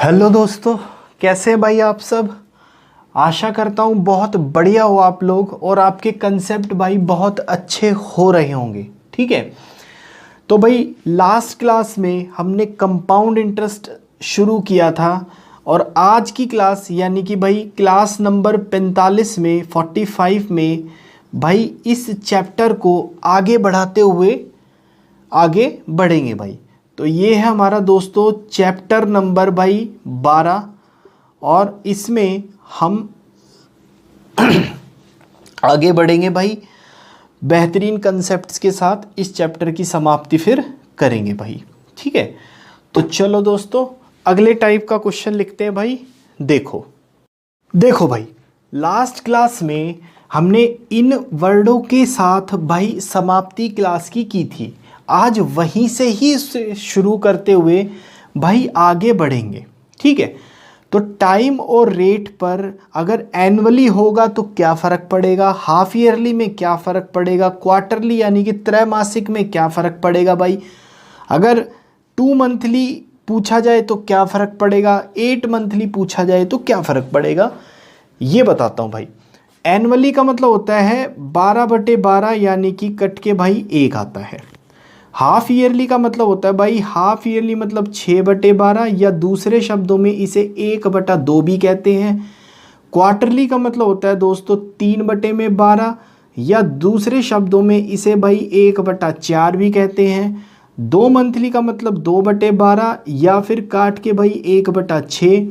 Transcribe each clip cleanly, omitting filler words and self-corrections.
Hello दोस्तों, कैसे हैं भाई आप सब। आशा करता हूँ बहुत बढ़िया हो आप लोग और आपके कंसेप्ट भाई बहुत अच्छे हो रहे होंगे। ठीक है, तो भाई लास्ट क्लास में हमने कंपाउंड इंटरेस्ट शुरू किया था और आज की क्लास यानी कि भाई क्लास नंबर 45 में 45 में भाई इस चैप्टर को आगे बढ़ाते हुए आगे बढ़ेंगे भाई। तो ये है हमारा दोस्तों चैप्टर नंबर भाई 12 और इसमें हम आगे बढ़ेंगे भाई बेहतरीन कंसेप्ट्स के साथ। इस चैप्टर की समाप्ति फिर करेंगे भाई। ठीक है, तो चलो दोस्तों अगले टाइप का क्वेश्चन लिखते हैं भाई। देखो भाई, लास्ट क्लास में हमने इन वर्डों के साथ भाई समाप्ति क्लास की थी। आज वहीं से ही शुरू करते हुए भाई आगे बढ़ेंगे। ठीक है, तो टाइम और रेट पर अगर एनुअली होगा तो क्या फ़र्क पड़ेगा, हाफ ईयरली में क्या फ़र्क पड़ेगा, क्वार्टरली यानी कि त्रैमासिक में क्या फ़र्क पड़ेगा भाई, अगर 2 मंथली पूछा जाए तो क्या फ़र्क पड़ेगा, 8 मंथली पूछा जाए तो क्या फ़र्क पड़ेगा, ये बताता हूँ भाई। एनुअली का मतलब होता है 12/12 यानी कि कट के भाई 1 आता है। हाफ ईयरली का मतलब होता है भाई हाफ ईयरली मतलब 6/12 या दूसरे शब्दों में इसे 1/2 भी कहते हैं। क्वार्टरली का मतलब होता है दोस्तों 3/12 या दूसरे शब्दों में इसे भाई 1/4 भी कहते हैं। 2 मंथली का मतलब 2/12 या फिर काट के भाई 1/6।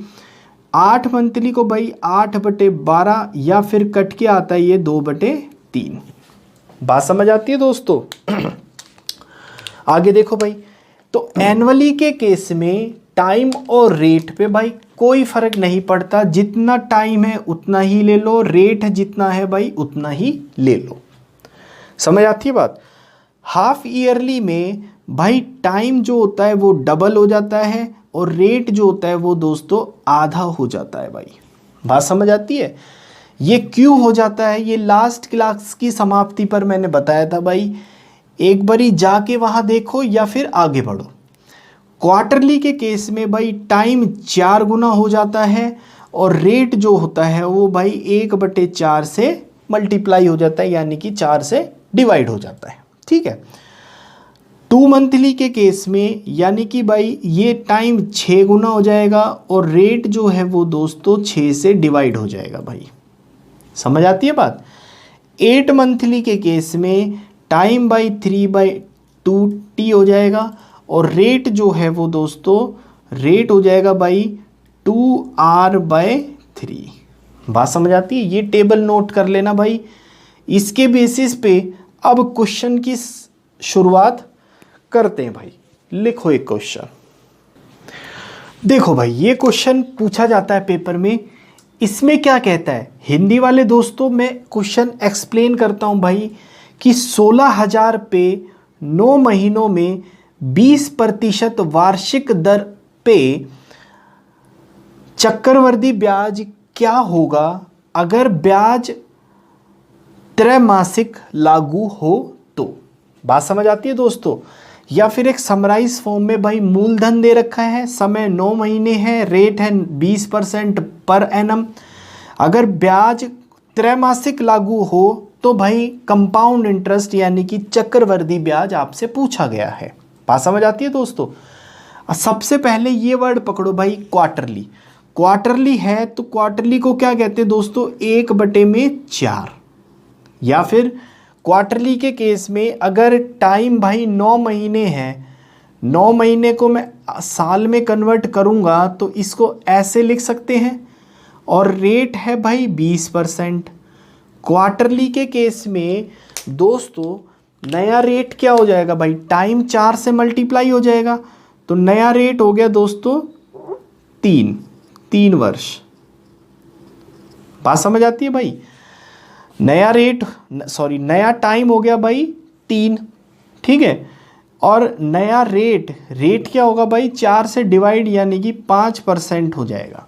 8 मंथली को भाई 8/12 या फिर कट के आता है ये 2/3। बात समझ आती है दोस्तों। आगे देखो भाई, तो एनुअली के केस में टाइम और रेट पे भाई कोई फर्क नहीं पड़ता, जितना टाइम है उतना ही ले लो, रेट जितना है भाई उतना ही ले लो। समझ आती है बात। हाफ ईयरली में भाई टाइम जो होता है वो डबल हो जाता है और रेट जो होता है वो दोस्तों आधा हो जाता है भाई। बात समझ आती है। ये क्यों हो जाता है ये लास्ट क्लास की समाप्ति पर मैंने बताया था भाई, एक बारी जाके वहाँ देखो या फिर आगे बढ़ो। क्वार्टरली के केस में भाई टाइम 4 गुना हो जाता है और रेट जो होता है वो भाई 1/4 से मल्टीप्लाई हो जाता है यानी कि 4 से डिवाइड हो जाता है। ठीक है, 2 मंथली के केस में यानी कि भाई ये टाइम 6 गुना हो जाएगा और रेट जो है वो दोस्तों 6 से डिवाइड हो जाएगा भाई। समझ आती है बात। 8 मंथली के केस में टाइम बाई 3/2t हो जाएगा और रेट जो है वो दोस्तों रेट हो जाएगा भाई 2r/3। बात समझ आती है। ये टेबल नोट कर लेना भाई। इसके बेसिस पे अब क्वेश्चन की शुरुआत करते हैं भाई। लिखो एक क्वेश्चन। देखो भाई, ये क्वेश्चन पूछा जाता है पेपर में। इसमें क्या कहता है हिंदी वाले दोस्तों, मैं क्वेश्चन एक्सप्लेन करता हूं भाई कि 16,000 पे 9 महीनों में 20% वार्षिक दर पे चक्रवृद्धि ब्याज क्या होगा अगर ब्याज त्रैमासिक लागू हो तो। बात समझ आती है दोस्तों। या फिर एक समराइज फॉर्म में भाई मूलधन दे रखा है, समय 9 महीने है, रेट है 20% पर एनम। अगर ब्याज त्रैमासिक लागू हो तो भाई कंपाउंड इंटरेस्ट यानी कि चक्रवृद्धि ब्याज आपसे पूछा गया है। बात समझ आती है दोस्तों। सबसे पहले ये वर्ड पकड़ो भाई, क्वार्टरली। क्वार्टरली है तो क्वार्टरली को क्या कहते हैं दोस्तों, 1/4। या फिर क्वार्टरली के केस में अगर टाइम भाई 9 महीने है, 9 महीने को मैं साल में कन्वर्ट करूंगा तो इसको ऐसे लिख सकते हैं और रेट है भाई 20%। क्वार्टरली के केस में दोस्तों नया रेट क्या हो जाएगा भाई, टाइम 4 से मल्टीप्लाई हो जाएगा तो नया रेट हो गया दोस्तों 3 वर्ष। बात समझ आती है भाई। नया टाइम हो गया भाई 3। ठीक है, और नया रेट क्या होगा भाई 4 से डिवाइड यानी कि 5% हो जाएगा।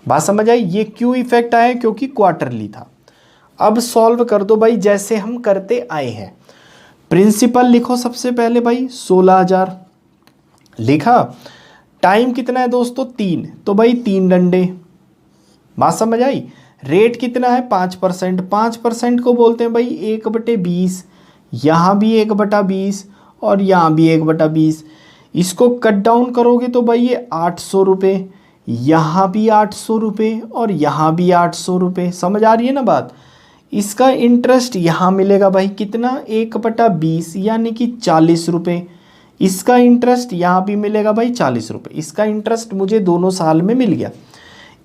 बात समझ आई। ये क्यों इफेक्ट आया, क्योंकि क्वार्टरली था। अब सॉल्व कर दो भाई जैसे हम करते आए हैं। प्रिंसिपल लिखो सबसे पहले भाई 16,000 लिखा, टाइम कितना है दोस्तों 3, तो भाई 3 डंडे। बात समझ आई। रेट कितना है 5%, 5% को बोलते हैं भाई 1/20, यहाँ भी 1/20 और यहाँ भी 1/20। इसको कट डाउन करोगे तो भाई ये 800 रुपये, यहाँ भी 800 रुपये और यहाँ भी 800 रुपये। समझ आ रही है ना बात। इसका इंटरेस्ट यहाँ मिलेगा भाई कितना 1/20 यानी कि 40 रुपये। इसका इंटरेस्ट यहाँ भी मिलेगा भाई 40 रुपये। इसका इंटरेस्ट मुझे दोनों साल में मिल गया।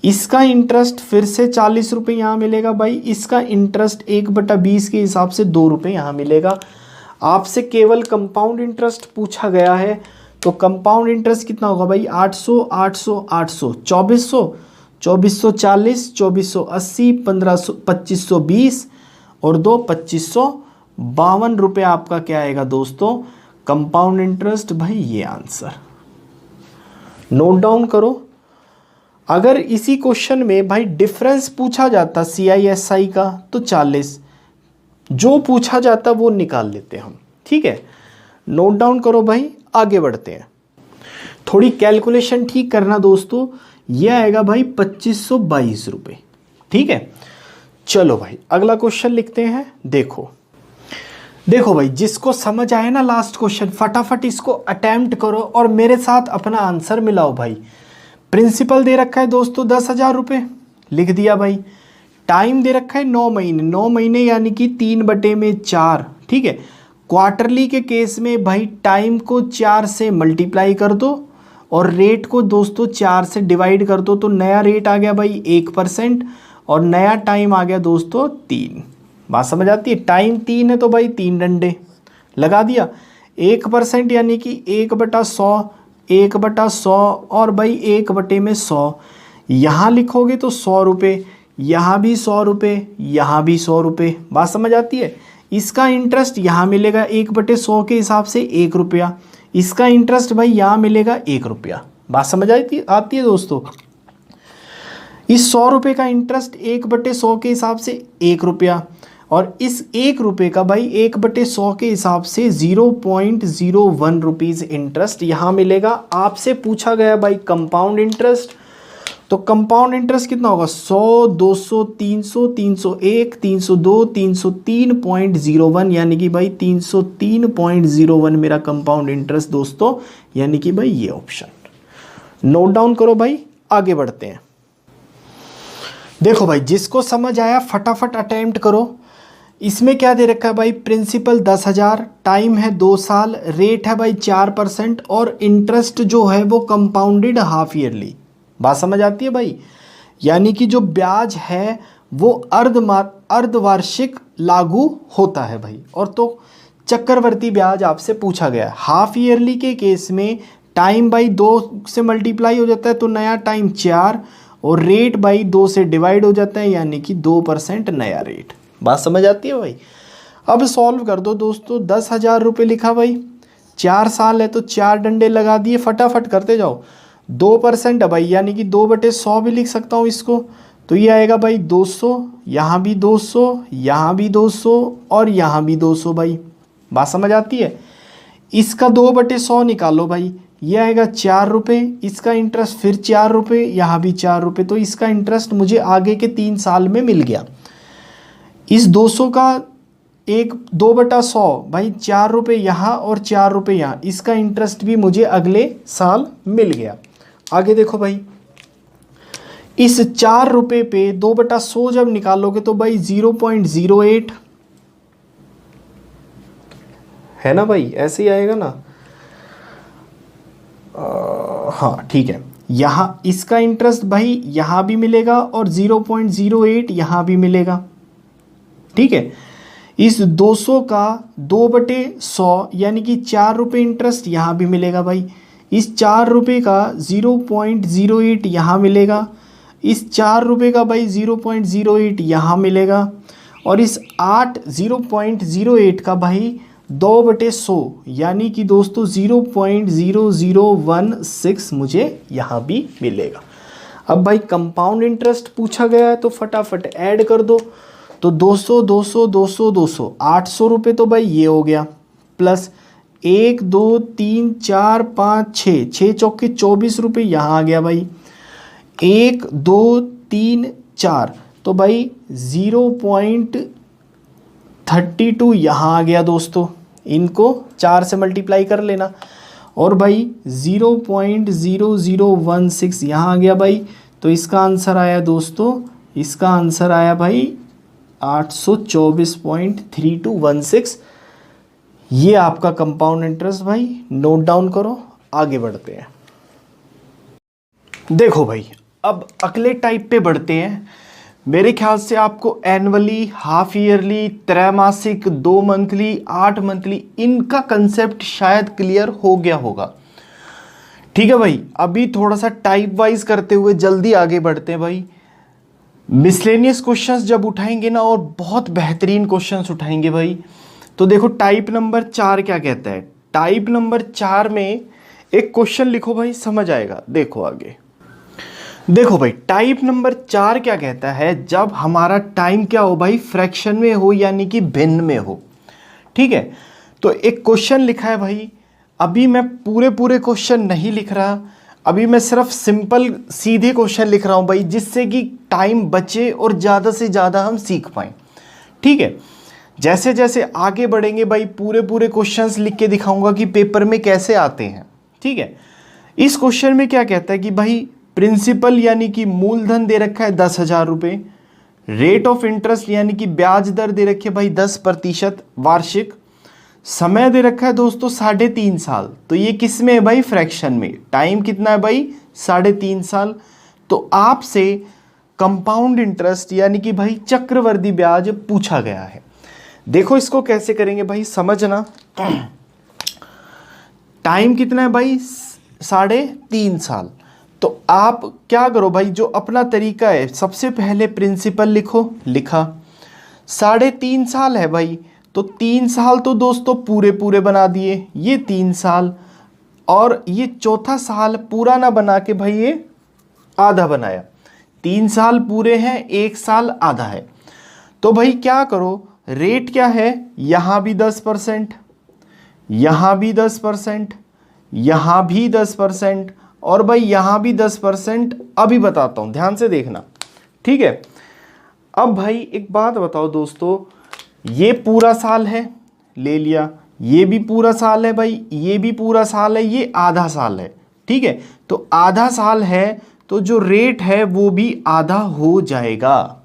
इसका इंटरेस्ट फिर से 40 रुपये यहाँ मिलेगा भाई। इसका इंटरेस्ट 1/20 के हिसाब से 2 रुपये यहाँ मिलेगा। आपसे केवल कंपाउंड इंटरेस्ट पूछा गया है, तो कंपाउंड इंटरेस्ट कितना होगा भाई 800 800 800 2400 2440 2480 1500 2520 और 2 2552 रुपये आपका क्या आएगा दोस्तों कंपाउंड इंटरेस्ट। भाई ये आंसर नोट डाउन करो। अगर इसी क्वेश्चन में भाई डिफरेंस पूछा जाता CISI का तो 40, जो पूछा जाता वो निकाल लेते हम। ठीक है, नोट डाउन करो भाई, आगे बढ़ते हैं। थोड़ी कैलकुलेशन ठीक करना दोस्तों, ये आएगा भाई 2522 रुपये। ठीक है, चलो भाई अगला क्वेश्चन लिखते हैं। देखो भाई, जिसको समझ आए ना लास्ट क्वेश्चन, फटाफट इसको अटेम्प्ट करो और मेरे साथ अपना आंसर मिलाओ भाई। प्रिंसिपल दे रखा है दोस्तों 10,000 रुपये, लिख दिया भाई। टाइम दे रखा है 9 महीने, 9 महीने यानी कि 3/4। ठीक है, क्वार्टरली के केस में भाई टाइम को 4 से मल्टीप्लाई कर दो और रेट को दोस्तों 4 से डिवाइड कर दो, तो नया रेट आ गया भाई 1% और नया टाइम आ गया दोस्तों 3। बात समझ आती है। टाइम 3 है तो भाई 3 डंडे लगा दिया। 1% यानी कि 1/100, 1/100 और भाई 1/100। यहाँ लिखोगे तो 100 रुपये, यहाँ भी 100 रुपये, यहाँ भी 100 रुपये। बात समझ आती है। इसका इंटरेस्ट यहाँ मिलेगा 1/100 के हिसाब से 1 रुपया। इसका इंटरेस्ट भाई यहाँ मिलेगा 1 रुपया। बात समझ आती है दोस्तों। इस 100 रुपये का इंटरेस्ट 1/100 के हिसाब से 1 रुपया और इस 1 रुपये का भाई 1/100 के हिसाब से 0.01 रुपीज़ इंटरेस्ट यहाँ मिलेगा। आपसे पूछा गया भाई कंपाउंड इंटरेस्ट, तो कंपाउंड इंटरेस्ट कितना होगा 100 200 300 301 302 303.01 यानी कि भाई 303.01 मेरा कंपाउंड इंटरेस्ट दोस्तों, यानी कि भाई ये ऑप्शन। नोट डाउन करो भाई, आगे बढ़ते हैं। देखो भाई, जिसको समझ आया फटाफट अटेम्प्ट करो। इसमें क्या दे रखा है भाई, प्रिंसिपल 10,000, टाइम है 2 साल, रेट है भाई 4% और इंटरेस्ट जो है वो कंपाउंडेड हाफ ईयरली। बात समझ आती है भाई, यानी कि जो ब्याज है वो अर्धवार्षिक लागू होता है भाई। और तो चक्रवर्ती ब्याज आपसे पूछा गया है। हाफ ईयरली के केस में टाइम बाई 2 से मल्टीप्लाई हो जाता है तो नया टाइम 4 और रेट बाई 2 से डिवाइड हो जाता है यानी कि 2% नया रेट। बात समझ आती है भाई। अब सॉल्व कर दो दोस्तों। 10,000 रुपये लिखा भाई, 4 साल है तो 4 डंडे लगा दिए, फटाफट करते जाओ। 2% है भाई यानी कि 2/100 भी लिख सकता हूँ इसको, तो ये आएगा भाई 200, यहाँ भी 200, यहाँ भी 200 और यहाँ भी 200 भाई। बात समझ आती है। इसका 2/100 निकालो भाई, ये आएगा 4 रुपये। इसका इंटरेस्ट फिर 4 रुपये, यहाँ भी 4 रुपये, तो इसका इंटरेस्ट मुझे आगे के 3 साल में मिल गया। इस 200 का 2/100 भाई 4 रुपये यहाँ और 4 रुपये यहाँ, इसका इंटरेस्ट भी मुझे अगले साल मिल गया। आगे देखो भाई, इस 4 रुपये पे 2/100 जब निकालोगे तो भाई 0.08 है ना भाई, ऐसे ही आएगा ना। हाँ ठीक है, यहाँ इसका इंटरेस्ट भाई यहाँ भी मिलेगा और 0.08 यहाँ भी मिलेगा। ठीक है, इस 200 का 2/100 यानी कि 4 रुपये इंटरेस्ट यहाँ भी मिलेगा भाई। इस 4 रुपये का 0.08 यहाँ मिलेगा। इस 4 रुपये का भाई 0.08 यहाँ मिलेगा और इस 0.08 का भाई 2/100 यानी कि दोस्तों 0.0016 मुझे यहाँ भी मिलेगा। अब भाई कंपाउंड इंटरेस्ट पूछा गया है तो फटाफट ऐड कर दो। तो 200 200 200 200 800 रुपये तो भाई ये हो गया, प्लस 1 2 3 4 5 6, 6 चौके 24 रुपये यहाँ आ गया भाई। 1 2 3 4, तो भाई 0.32 यहाँ आ गया दोस्तों, इनको 4 से मल्टीप्लाई कर लेना। और भाई 0.0016 यहाँ आ गया भाई। तो इसका आंसर आया दोस्तों, इसका आंसर आया भाई 824.3216। ये आपका कंपाउंड इंटरेस्ट भाई, नोट डाउन करो। आगे बढ़ते हैं। देखो भाई, अब अगले टाइप पे बढ़ते हैं। मेरे ख्याल से आपको एनुअली, हाफ ईयरली, त्रैमासिक, 2 मंथली, 8 मंथली, इनका कंसेप्ट शायद क्लियर हो गया होगा। ठीक है भाई, अभी थोड़ा सा टाइप वाइज करते हुए जल्दी आगे बढ़ते हैं भाई। मिसलेनियस क्वेश्चंस जब उठाएंगे ना, और बहुत बेहतरीन क्वेश्चंस उठाएंगे भाई। तो देखो टाइप नंबर 4 क्या कहता है। टाइप नंबर 4 में एक क्वेश्चन लिखो भाई, समझ आएगा। देखो आगे, देखो भाई टाइप नंबर 4 क्या कहता है। जब हमारा टाइम क्या हो भाई, फ्रैक्शन में हो, यानी कि भिन्न में हो। ठीक है, तो एक क्वेश्चन लिखा है भाई। अभी मैं पूरे क्वेश्चन नहीं लिख रहा, अभी मैं सिर्फ सिंपल सीधे क्वेश्चन लिख रहा हूं भाई, जिससे कि टाइम बचे और ज़्यादा से ज़्यादा हम सीख पाएं। ठीक है, जैसे जैसे आगे बढ़ेंगे भाई, पूरे क्वेश्चंस लिख के दिखाऊंगा कि पेपर में कैसे आते हैं। ठीक है, इस क्वेश्चन में क्या कहता है कि भाई प्रिंसिपल यानी कि मूलधन दे रखा है 10,000 रुपये। रेट ऑफ इंटरेस्ट यानी कि ब्याज दर दे रखी है भाई 10% वार्षिक। समय दे रखा है दोस्तों 3.5 साल। तो ये किस में है भाई, फ्रैक्शन में। टाइम कितना है भाई, 3.5 साल। तो आपसे कंपाउंड इंटरेस्ट यानी कि भाई चक्रवृद्धि ब्याज पूछा गया है। देखो इसको कैसे करेंगे भाई, समझना। टाइम कितना है भाई, 3.5 साल। तो आप क्या करो भाई, जो अपना तरीका है, सबसे पहले प्रिंसिपल लिखो। लिखा, 3.5 साल है भाई, तो 3 साल तो दोस्तों पूरे बना दिए, ये 3 साल। और ये चौथा साल पूरा ना बना के भाई ये आधा बनाया। 3 साल पूरे हैं, 1 साल आधा है। तो भाई क्या करो, रेट क्या है, यहाँ भी 10%, यहाँ भी 10%, यहाँ भी 10%, और भाई यहाँ भी 10%। अभी बताता हूँ, ध्यान से देखना। ठीक है, अब भाई एक बात बताओ दोस्तों, ये पूरा साल है, ले लिया। ये भी पूरा साल है भाई, ये भी पूरा साल है, ये आधा साल है। ठीक है, तो आधा साल है, तो जो रेट है वो भी आधा हो जाएगा।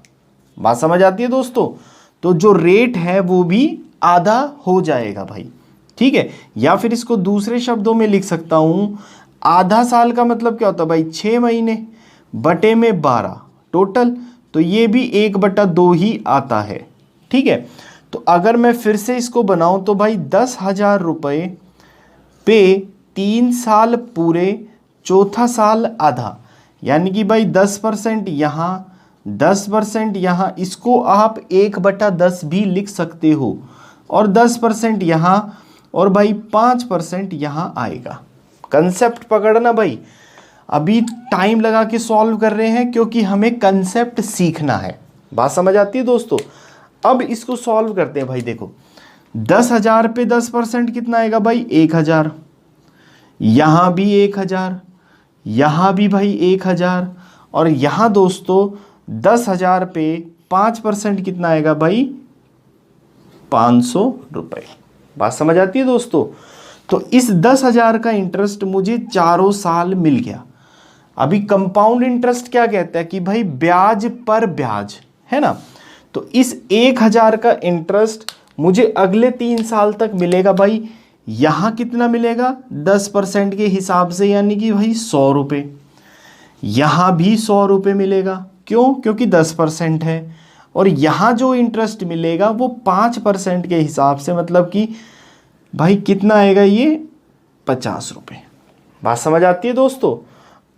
बात समझ आती है दोस्तों। तो जो रेट है वो भी आधा हो जाएगा भाई। ठीक है, या फिर इसको दूसरे शब्दों में लिख सकता हूं, आधा साल का मतलब क्या होता है भाई, 6 महीने बटे में 12 टोटल। तो ये भी 1/2 ही आता है। ठीक है, तो अगर मैं फिर से इसको बनाऊं तो भाई 10,000 रुपये पे 3 साल पूरे, चौथा साल आधा, यानी कि भाई 10% यहाँ, 10% यहाँ। इसको आप 1/10 भी लिख सकते हो, और 10% यहाँ, और भाई 5% यहाँ आएगा। कंसेप्ट पकड़ना भाई, अभी टाइम लगा के सॉल्व कर रहे हैं क्योंकि हमें कंसेप्ट सीखना है। बात समझ आती है दोस्तों। अब इसको सॉल्व करते हैं भाई। देखो 10,000 पे 10% कितना आएगा भाई, 1,000। यहाँ भी 1,000, यहाँ भी भाई 1,000, और यहाँ दोस्तों 10,000 पे 5% कितना आएगा भाई, 500 रुपये। बात समझ आती है दोस्तों। तो इस 10,000 का इंटरेस्ट मुझे 4 साल मिल गया। अभी कंपाउंड इंटरेस्ट क्या कहता है कि भाई ब्याज पर ब्याज, है ना। तो इस 1,000 का इंटरेस्ट मुझे अगले 3 साल तक मिलेगा भाई। यहाँ कितना मिलेगा, 10% के हिसाब से, यानी कि भाई 100 रुपये। यहाँ भी 100 रुपये मिलेगा, क्यों, क्योंकि 10% है। और यहाँ जो इंटरेस्ट मिलेगा वो 5% के हिसाब से, मतलब कि भाई कितना आएगा ये, 50 रुपये। बात समझ आती है दोस्तों।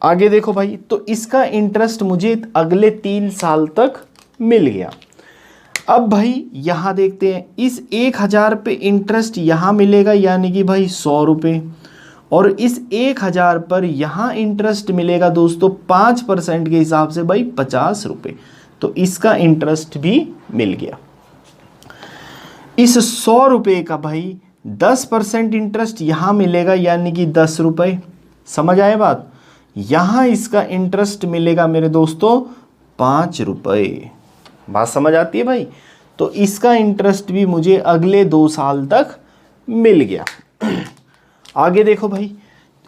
आगे देखो भाई, तो इसका इंटरेस्ट मुझे अगले 3 साल तक मिल गया। अब भाई यहाँ देखते हैं, इस 1,000 पे इंटरेस्ट यहाँ मिलेगा, यानी कि भाई 100 रुपये, और इस 1,000 पर यहाँ इंटरेस्ट मिलेगा दोस्तों 5% के हिसाब से भाई 50 रुपये। तो इसका इंटरेस्ट भी मिल गया। इस 100 रुपये का भाई 10% इंटरेस्ट यहाँ मिलेगा यानी कि 10 रुपये। समझ आए बात? यहाँ इसका इंटरेस्ट मिलेगा मेरे दोस्तों 5 रुपये। बात समझ आती है भाई? तो इसका इंटरेस्ट भी मुझे अगले 2 साल तक मिल गया। आगे देखो भाई,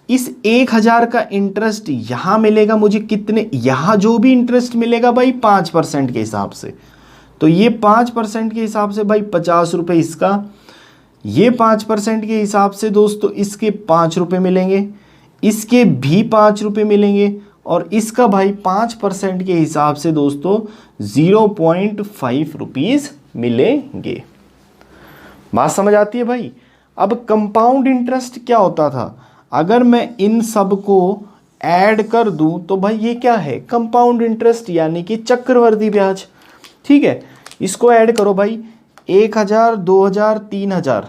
इस 1000 का इंटरेस्ट यहाँ मिलेगा मुझे कितने, यहाँ जो भी इंटरेस्ट मिलेगा भाई 5% के हिसाब से, तो ये 5% के हिसाब से भाई 50 रुपये इसका, ये 5% के हिसाब से दोस्तों इसके 5 रुपये मिलेंगे, इसके भी 5 रुपये मिलेंगे, और इसका भाई 5% के हिसाब से दोस्तों 0.5 रुपीज़ मिलेंगे। बात समझ आती है भाई? अब कंपाउंड इंटरेस्ट क्या होता था, अगर मैं इन सब को ऐड कर दूं तो भाई ये क्या है, कंपाउंड इंटरेस्ट यानी कि चक्रवर्ती ब्याज। ठीक है, इसको ऐड करो भाई, 1000, 2000, 3000,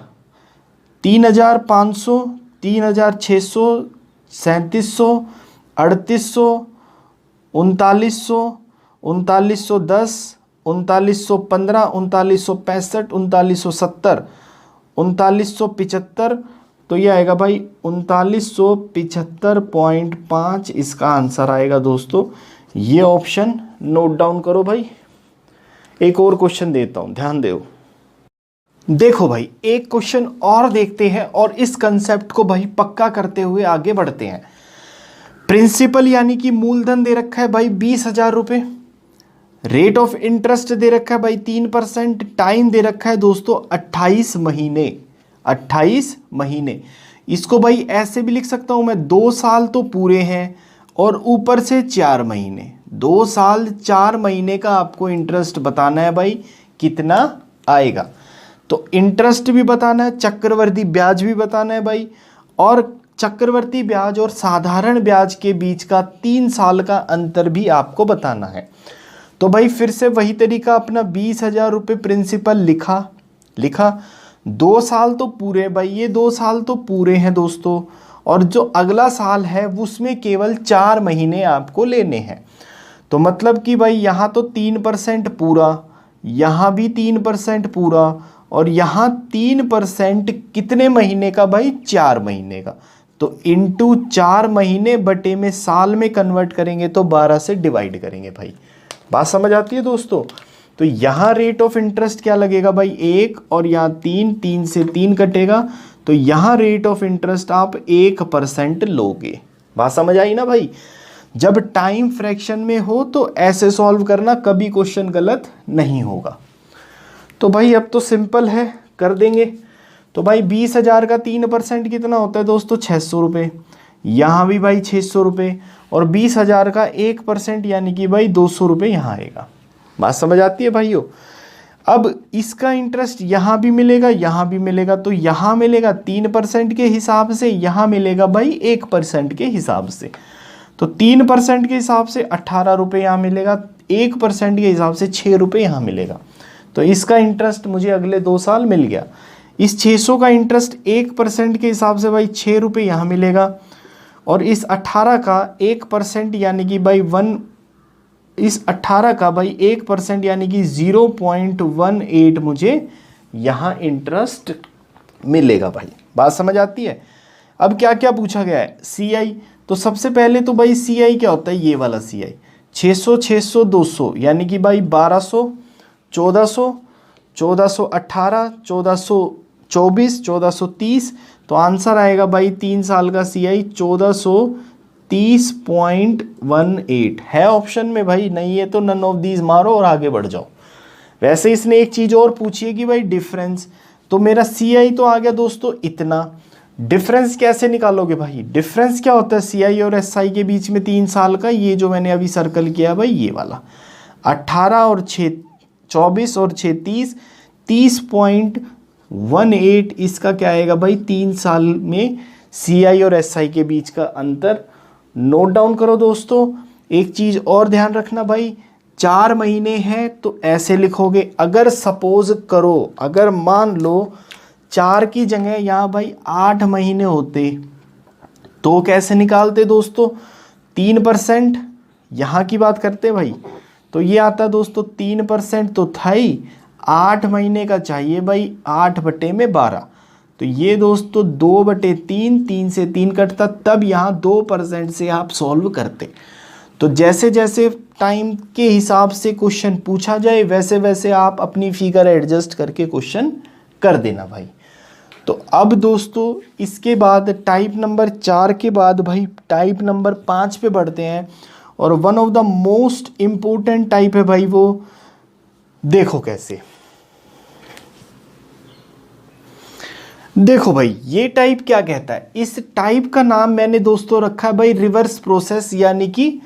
3500, 3600, 3700, 3800, 3900, 3910, 3915, 3965, 3970, 3975, तो ये आएगा भाई 3975.5 इसका आंसर आएगा दोस्तों। ये ऑप्शन नोट डाउन करो भाई। एक और क्वेश्चन देता हूं, ध्यान दो। देखो भाई, एक क्वेश्चन और देखते हैं और इस कंसेप्ट को भाई पक्का करते हुए आगे बढ़ते हैं। प्रिंसिपल यानी कि मूलधन दे रखा है भाई 20,000 रुपये, रेट ऑफ इंटरेस्ट दे रखा है भाई 3%, टाइम दे रखा है दोस्तों 28 महीने। 28 महीने, इसको भाई ऐसे भी लिख सकता हूं मैं, 2 साल तो पूरे हैं और ऊपर से 4 महीने, 2 साल 4 महीने का आपको इंटरेस्ट बताना है भाई कितना आएगा। तो इंटरेस्ट भी बताना है, चक्रवर्ती ब्याज भी बताना है भाई, और चक्रवर्ती ब्याज और साधारण ब्याज के बीच का 3 साल का अंतर भी आपको बताना है। तो भाई फिर से वही तरीका अपना, 20,000 रुपये प्रिंसिपल लिखा 2 साल तो पूरे भाई, ये 2 साल तो पूरे हैं दोस्तों, और जो अगला साल है उसमें केवल 4 महीने आपको लेने हैं। तो मतलब कि भाई यहाँ तो 3% पूरा, यहाँ भी 3% पूरा, और यहाँ 3% कितने महीने का भाई, 4 महीने का। तो इंटू 4 महीने बटे में साल में कन्वर्ट करेंगे तो 12 से डिवाइड करेंगे भाई। बात समझ आती है दोस्तों? तो यहाँ रेट ऑफ इंटरेस्ट क्या लगेगा भाई 1, और यहाँ 3 से 3 कटेगा, तो यहाँ रेट ऑफ इंटरेस्ट आप 1% लोगे। बात समझ आई ना भाई? जब टाइम फ्रैक्शन में हो तो ऐसे सॉल्व करना, कभी क्वेश्चन गलत नहीं होगा। तो भाई अब तो सिंपल है, कर देंगे। तो भाई 20,000 का 3% कितना होता है दोस्तों, 600 रुपये, यहाँ भी भाई 600 रुपये, और 20,000 का 1% यानी कि भाई 200 रुपये यहाँ आएगा। बात समझ आती है भाइयों? अब इसका इंटरेस्ट यहाँ भी मिलेगा, यहाँ भी मिलेगा, तो यहाँ मिलेगा 3% के हिसाब से, यहाँ मिलेगा भाई 1% के हिसाब से। तो 3% के हिसाब से 18 रुपये यहाँ मिलेगा, 1% के हिसाब से 6 रुपये यहाँ मिलेगा। तो इसका इंटरेस्ट मुझे अगले 2 साल मिल गया। इस 600 का इंटरेस्ट 1% के हिसाब से भाई 6 रुपये यहाँ मिलेगा, और इस 18 का 1% यानी कि भाई 1% यानी कि 0.18 मुझे यहाँ इंटरेस्ट मिलेगा भाई। बात समझ आती है? अब क्या क्या पूछा गया है, CI। तो सबसे पहले तो भाई CI क्या होता है, ये वाला CI 600, 600, 200 यानी कि भाई 1200, 1400, 1418, 1424, 1430। तो आंसर आएगा भाई 3 साल का CI 1430.18 है ऑप्शन में भाई। नहीं है तो नन ऑफ दीज मारो और आगे बढ़ जाओ। वैसे इसने एक चीज़ और पूछी है कि भाई डिफरेंस, तो मेरा CI तो आ गया दोस्तों इतना। डिफरेंस कैसे निकालोगे भाई? डिफरेंस क्या होता है CI और SI के बीच में 3 साल का? ये जो मैंने अभी सर्कल किया भाई, ये वाला 18 और 6 24 और 6 30, 30.18 इसका क्या आएगा भाई 3 साल में CI और SI के बीच का अंतर। नोट डाउन करो दोस्तों। एक चीज़ और ध्यान रखना भाई, 4 महीने हैं तो ऐसे लिखोगे। अगर सपोज करो, अगर मान लो 4 की जगह यहाँ भाई 8 महीने होते तो कैसे निकालते दोस्तों? 3% यहाँ की बात करते भाई, तो ये आता दोस्तों 3% तो था ही, 8 महीने का चाहिए भाई, 8/12, तो ये दोस्तों 2/3, 3 से 3 कटता, तब यहाँ 2% से आप सॉल्व करते। तो जैसे जैसे टाइम के हिसाब से क्वेश्चन पूछा जाए वैसे वैसे आप अपनी फिगर एडजस्ट करके क्वेश्चन कर देना भाई। तो अब दोस्तों इसके बाद टाइप नंबर 4 के बाद भाई टाइप नंबर 5 पे बढ़ते हैं, और one of the most important type है भाई वो, देखो कैसे। देखो भाई ये टाइप क्या कहता है, इस टाइप का नाम मैंने दोस्तों रखा है भाई रिवर्स प्रोसेस, यानी कि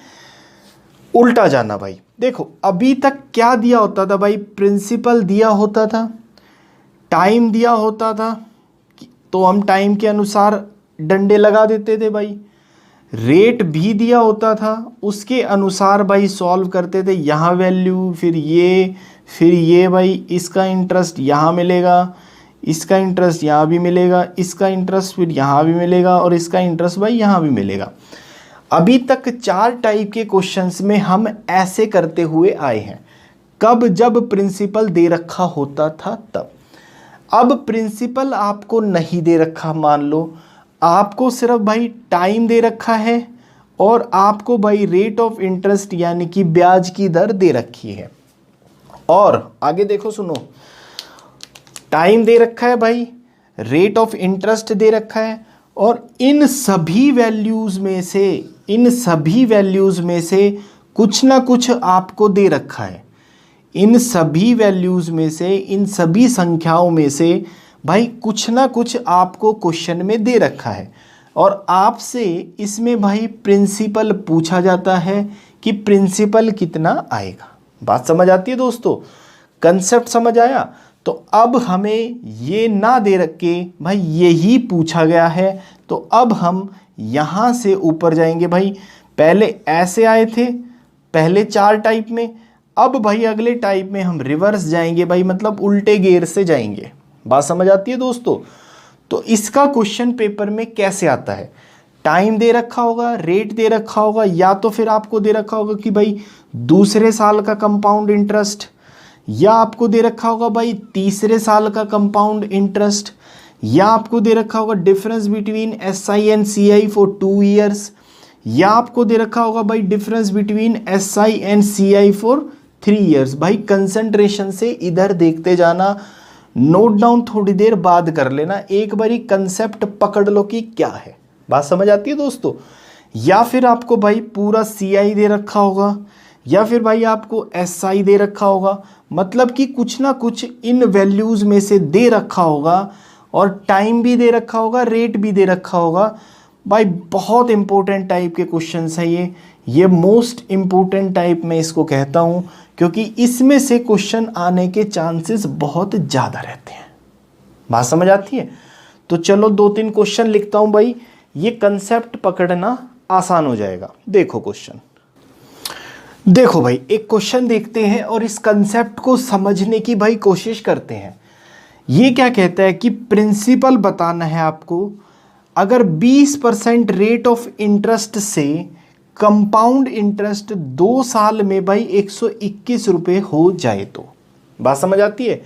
उल्टा जाना भाई। देखो अभी तक क्या दिया होता था भाई, प्रिंसिपल दिया होता था, टाइम दिया होता था, तो हम टाइम के अनुसार डंडे लगा देते थे भाई, रेट भी दिया होता था, उसके अनुसार भाई सॉल्व करते थे, यहाँ वैल्यू फिर ये भाई, इसका इंटरेस्ट यहाँ मिलेगा, इसका इंटरेस्ट यहाँ भी मिलेगा, इसका इंटरेस्ट फिर यहाँ भी मिलेगा, और इसका इंटरेस्ट भाई यहाँ भी मिलेगा। अभी तक 4 टाइप के क्वेश्चंस में हम ऐसे करते हुए आए हैं। कब? जब प्रिंसिपल दे रखा होता था तब। अब प्रिंसिपल आपको नहीं दे रखा, मान लो आपको सिर्फ भाई टाइम दे रखा है, और आपको भाई रेट ऑफ इंटरेस्ट यानी कि ब्याज की दर दे रखी है। और आगे देखो सुनो, टाइम दे रखा है भाई, रेट ऑफ इंटरेस्ट दे रखा है, और इन सभी वैल्यूज़ में से कुछ ना कुछ आपको दे रखा है। इन सभी वैल्यूज़ में से, इन सभी संख्याओं में से भाई कुछ ना कुछ आपको क्वेश्चन में दे रखा है, और आपसे इसमें भाई प्रिंसिपल पूछा जाता है कि प्रिंसिपल कितना आएगा। बात समझ आती है दोस्तों? कंसेप्ट समझ आया? तो अब हमें ये ना दे रखे भाई, यही पूछा गया है, तो अब हम यहाँ से ऊपर जाएंगे भाई। पहले ऐसे आए थे पहले 4 टाइप में, अब भाई अगले टाइप में हम रिवर्स जाएंगे भाई, मतलब उल्टे गेयर से जाएंगे। बात समझ आती है दोस्तों? तो इसका क्वेश्चन पेपर में कैसे आता है, टाइम दे रखा होगा, रेट दे रखा होगा, या तो फिर आपको दे रखा होगा कि भाई दूसरे साल का कंपाउंड इंटरेस्ट, या आपको दे रखा होगा भाई तीसरे साल का कंपाउंड इंटरेस्ट, या आपको दे रखा होगा difference between SI and CI for 2 years, या आपको दे रखा होगा भाई difference between SI and CI for 3 years. भाई कंसंट्रेशन से इधर देखते जाना, नोट डाउन थोड़ी देर बाद कर लेना, एक बारी कंसेप्ट पकड़ लो कि क्या है। बात समझ आती है दोस्तों? या फिर आपको भाई पूरा CI दे रखा होगा, या फिर भाई आपको SI दे रखा होगा, मतलब कि कुछ ना कुछ इन वैल्यूज़ में से दे रखा होगा, और टाइम भी दे रखा होगा, रेट भी दे रखा होगा। भाई बहुत इंपॉर्टेंट टाइप के क्वेश्चंस है ये मोस्ट इंपॉर्टेंट टाइप मैं इसको कहता हूँ, क्योंकि इसमें से क्वेश्चन आने के चांसेस बहुत ज़्यादा रहते हैं। बात समझ आती है? तो चलो 2-3 क्वेश्चन लिखता हूँ भाई, ये कंसेप्ट पकड़ना आसान हो जाएगा। देखो क्वेश्चन, देखो भाई एक क्वेश्चन देखते हैं और इस कंसेप्ट को समझने की भाई कोशिश करते हैं। ये क्या कहता है कि प्रिंसिपल बताना है आपको, अगर 20% रेट ऑफ इंटरेस्ट से कंपाउंड इंटरेस्ट 2 साल में भाई 121 रुपये हो जाए तो। बात समझ आती है?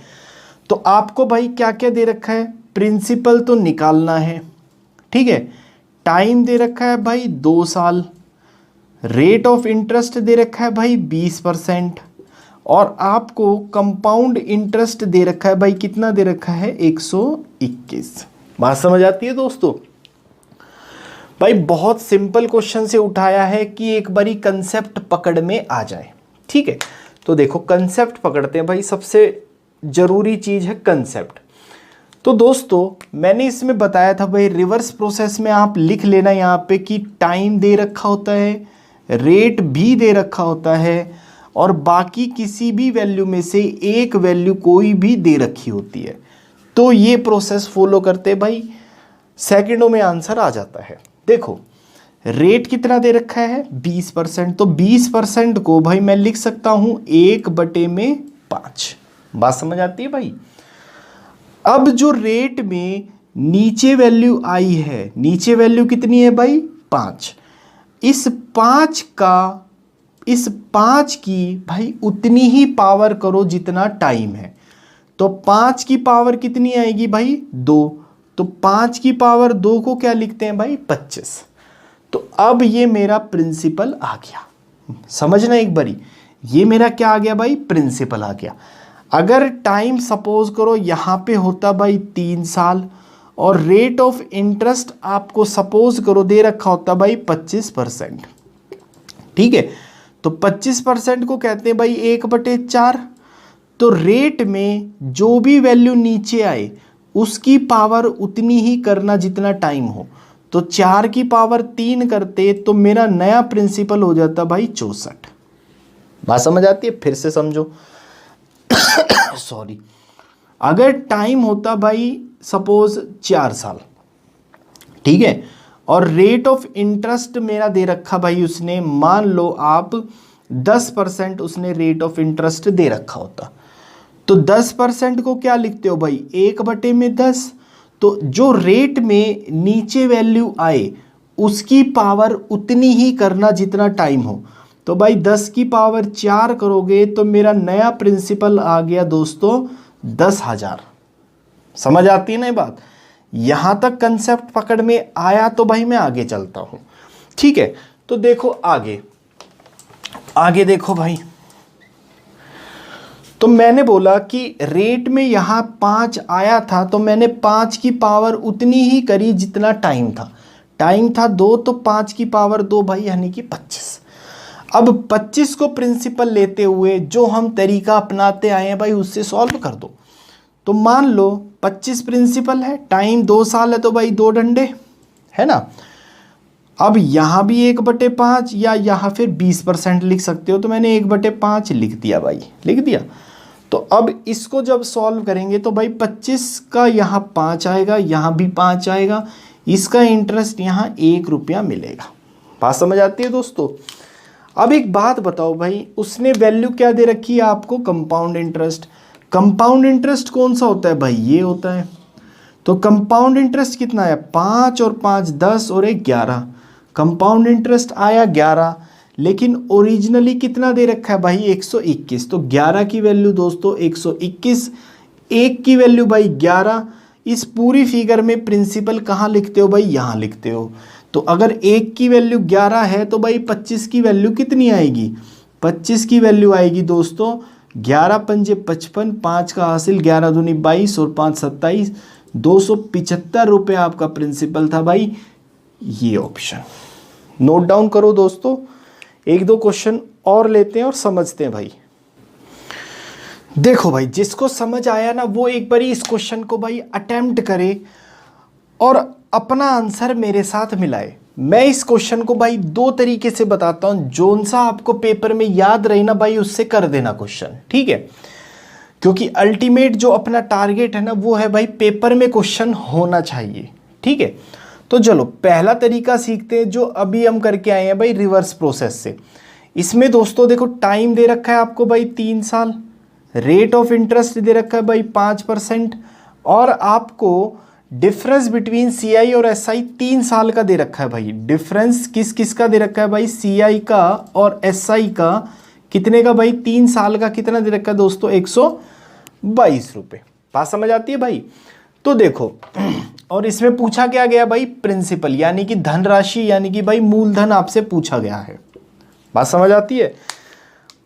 तो आपको भाई क्या क्या दे रखा है, प्रिंसिपल तो निकालना है, ठीक है, टाइम दे रखा है भाई 2 साल, रेट ऑफ इंटरेस्ट दे रखा है भाई 20%, और आपको कंपाउंड इंटरेस्ट दे रखा है भाई, कितना दे रखा है 121। बात समझ आती है दोस्तों? भाई बहुत सिंपल क्वेश्चन से उठाया है कि एक बारी कंसेप्ट पकड़ में आ जाए, ठीक है। तो देखो कंसेप्ट पकड़ते हैं भाई, सबसे ज़रूरी चीज़ है कंसेप्ट। तो दोस्तों मैंने इसमें बताया था भाई रिवर्स प्रोसेस में आप लिख लेना यहाँ पे कि टाइम दे रखा होता है, रेट भी दे रखा होता है, और बाकी किसी भी वैल्यू में से एक वैल्यू कोई भी दे रखी होती है। तो ये प्रोसेस फॉलो करते भाई सेकंडों में आंसर आ जाता है। देखो रेट कितना दे रखा है 20%, तो 20% को भाई मैं लिख सकता हूं 1/5। बात समझ आती है भाई? अब जो रेट में नीचे वैल्यू आई है, नीचे वैल्यू कितनी है भाई 5, इस 5 की भाई उतनी ही पावर करो जितना टाइम है। तो 5 की पावर कितनी आएगी भाई 2, तो 5 की पावर 2 को क्या लिखते हैं भाई 25। तो अब ये मेरा प्रिंसिपल आ गया, समझना एक बारी, ये मेरा क्या आ गया भाई प्रिंसिपल आ गया। अगर टाइम सपोज करो यहाँ पे होता भाई 3 साल और रेट ऑफ इंटरेस्ट आपको सपोज करो दे रखा होता भाई 25%, ठीक है। तो 25% को कहते हैं भाई 1/4। तो रेट में जो भी वैल्यू नीचे आए उसकी पावर उतनी ही करना जितना टाइम हो। तो 4 की पावर 3 करते तो मेरा नया प्रिंसिपल हो जाता भाई 64। बात समझ आती है? फिर से समझो सॉरी, अगर टाइम होता भाई सपोज 4 साल, ठीक है, और रेट ऑफ इंटरेस्ट मेरा दे रखा भाई उसने, मान लो आप 10% उसने रेट ऑफ इंटरेस्ट दे रखा होता, तो 10% को क्या लिखते हो भाई 1/10। तो जो रेट में नीचे वैल्यू आए उसकी पावर उतनी ही करना जितना टाइम हो। तो भाई 10 की पावर 4 करोगे तो मेरा नया प्रिंसिपल आ गया दोस्तों 10,000। समझ आती है ना ये बात? यहां तक कंसेप्ट पकड़ में आया तो भाई मैं आगे चलता हूं, ठीक है। तो देखो आगे आगे देखो भाई, तो मैंने बोला कि रेट में यहां 5 आया था तो मैंने 5 की पावर उतनी ही करी जितना टाइम था। टाइम था 2 तो 5 की पावर 2 भाई यानी कि 25। अब 25 को प्रिंसिपल लेते हुए जो हम तरीका अपनाते आए हैं भाई उससे सॉल्व कर दो। तो मान लो 25 प्रिंसिपल है, टाइम 2 साल है तो भाई 2 डंडे है ना। अब यहाँ भी 1/5 या यहाँ फिर 20% लिख सकते हो, तो मैंने 1/5 लिख दिया भाई, लिख दिया। तो अब इसको जब सॉल्व करेंगे तो भाई 25 का यहाँ 5 आएगा, यहाँ भी 5 आएगा, इसका इंटरेस्ट यहाँ 1 रुपया मिलेगा। बात समझ आती है दोस्तों? अब एक बात बताओ भाई, उसने वैल्यू क्या दे रखी है आपको कंपाउंड इंटरेस्ट। कंपाउंड इंटरेस्ट कौन सा होता है भाई, ये होता है। तो कंपाउंड इंटरेस्ट कितना है 5 और 5 10 और 1 11। कंपाउंड इंटरेस्ट आया 11, लेकिन ओरिजिनली कितना दे रखा है भाई 121। तो 11 की वैल्यू दोस्तों 121, 1 की वैल्यू भाई 11। इस पूरी फिगर में प्रिंसिपल कहाँ लिखते हो भाई, यहाँ लिखते हो। तो अगर 1 की वैल्यू 11 है तो भाई 25 की वैल्यू कितनी आएगी, 25 की वैल्यू आएगी दोस्तों 11 पंजे 55, 5 का हासिल 11 दूनी 22 और 5 27, 275 रुपये आपका प्रिंसिपल था भाई। ये ऑप्शन नोट डाउन करो दोस्तों। 1-2 क्वेश्चन और लेते हैं और समझते हैं भाई। देखो भाई, जिसको समझ आया ना वो एक बारी इस क्वेश्चन को भाई अटेम्प्ट करे और अपना आंसर मेरे साथ मिलाए। मैं इस क्वेश्चन को भाई 2 तरीके से बताता हूं, जोन सा आपको पेपर में याद रहे ना भाई उससे कर देना क्वेश्चन, ठीक है। क्योंकि अल्टीमेट जो अपना टारगेट है ना वो है भाई पेपर में क्वेश्चन होना चाहिए, ठीक है। तो चलो पहला तरीका सीखते हैं जो अभी हम करके आए हैं भाई रिवर्स प्रोसेस से। इसमें दोस्तों देखो टाइम दे रखा है आपको भाई 3 साल, रेट ऑफ इंटरेस्ट दे रखा है भाई 5%, और आपको डिफरेंस बिटवीन सीआई और एसआई 3 साल का दे रखा है भाई। डिफरेंस किस किस का दे रखा है भाई, सीआई का और एसआई का। कितने का भाई, 3 साल का। कितना दे रखा है दोस्तों 122 रुपये। बात समझ आती है भाई? तो देखो और इसमें पूछा क्या गया भाई प्रिंसिपल, यानी कि धनराशि, यानी कि भाई मूलधन आपसे पूछा गया है। बात समझ आती है?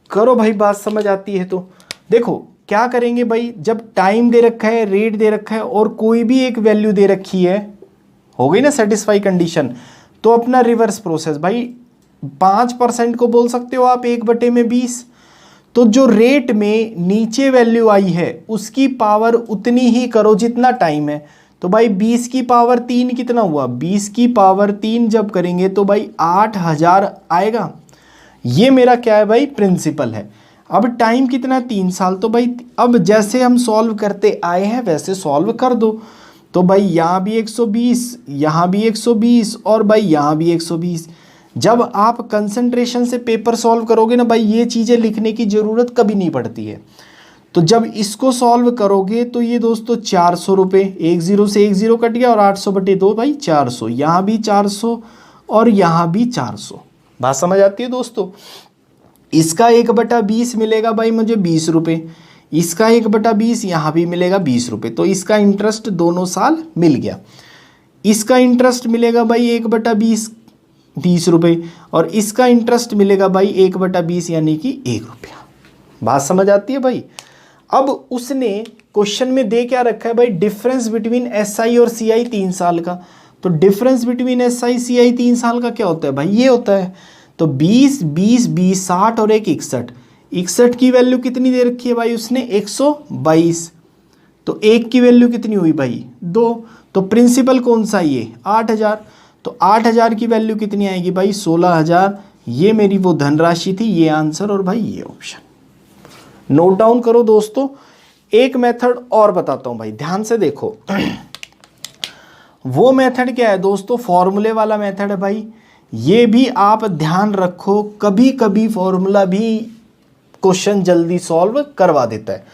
करो भाई, बात समझ आती है तो देखो क्या करेंगे भाई। जब टाइम दे रखा है, रेट दे रखा है और कोई भी एक वैल्यू दे रखी है, हो गई ना सेटिस्फाई कंडीशन, तो अपना रिवर्स प्रोसेस भाई 5% को बोल सकते हो आप 1/20। तो जो रेट में नीचे वैल्यू आई है उसकी पावर उतनी ही करो जितना टाइम है। तो भाई 20 की पावर 3 कितना हुआ, 20 की पावर 3 जब करेंगे तो भाई 8000 आएगा। ये मेरा क्या है भाई प्रिंसिपल है। अब टाइम कितना 3 साल। तो भाई अब जैसे हम सॉल्व करते आए हैं वैसे सॉल्व कर दो। तो भाई यहाँ भी 120, यहाँ भी 120 और भाई यहाँ भी 120। जब आप कंसंट्रेशन से पेपर सॉल्व करोगे ना भाई ये चीज़ें लिखने की ज़रूरत कभी नहीं पड़ती है। तो जब इसको सॉल्व करोगे तो ये दोस्तों 400 रुपये, 10 से 10 कट गया और 800/2 भाई 400, यहाँ भी 400 और यहाँ भी 400। बात समझ आती है दोस्तों? इसका 1/20 मिलेगा भाई मुझे 20 रुपये, इसका 1/20 यहाँ भी मिलेगा 20 रुपये, तो इसका इंटरेस्ट दोनों साल मिल गया। इसका इंटरेस्ट मिलेगा भाई 1/20 20 रुपये, और इसका इंटरेस्ट मिलेगा भाई 1/20 यानी कि 1 रुपया। बात समझ आती है भाई। अब उसने क्वेश्चन में दे क्या रखा है भाई, डिफरेंस बिटवीन SI और CI 3 साल का। तो डिफरेंस बिटवीन SI CI 3 साल का क्या होता है भाई, ये होता है। तो 20 20 20 60 और एक 61, 61 की वैल्यू कितनी दे रखी है भाई उसने 122, तो एक की वैल्यू कितनी हुई भाई 2। तो प्रिंसिपल कौन सा ये 8000, तो 8000 की वैल्यू कितनी आएगी भाई 16000। ये मेरी वो धनराशि थी, ये आंसर और भाई ये ऑप्शन। नोट डाउन करो दोस्तों। एक मेथड और बताता हूं भाई, ध्यान से देखो। वो मेथड क्या है दोस्तों, फॉर्मूले वाला मेथड है भाई। ये भी आप ध्यान रखो, कभी कभी फॉर्मूला भी क्वेश्चन जल्दी सॉल्व करवा देता है।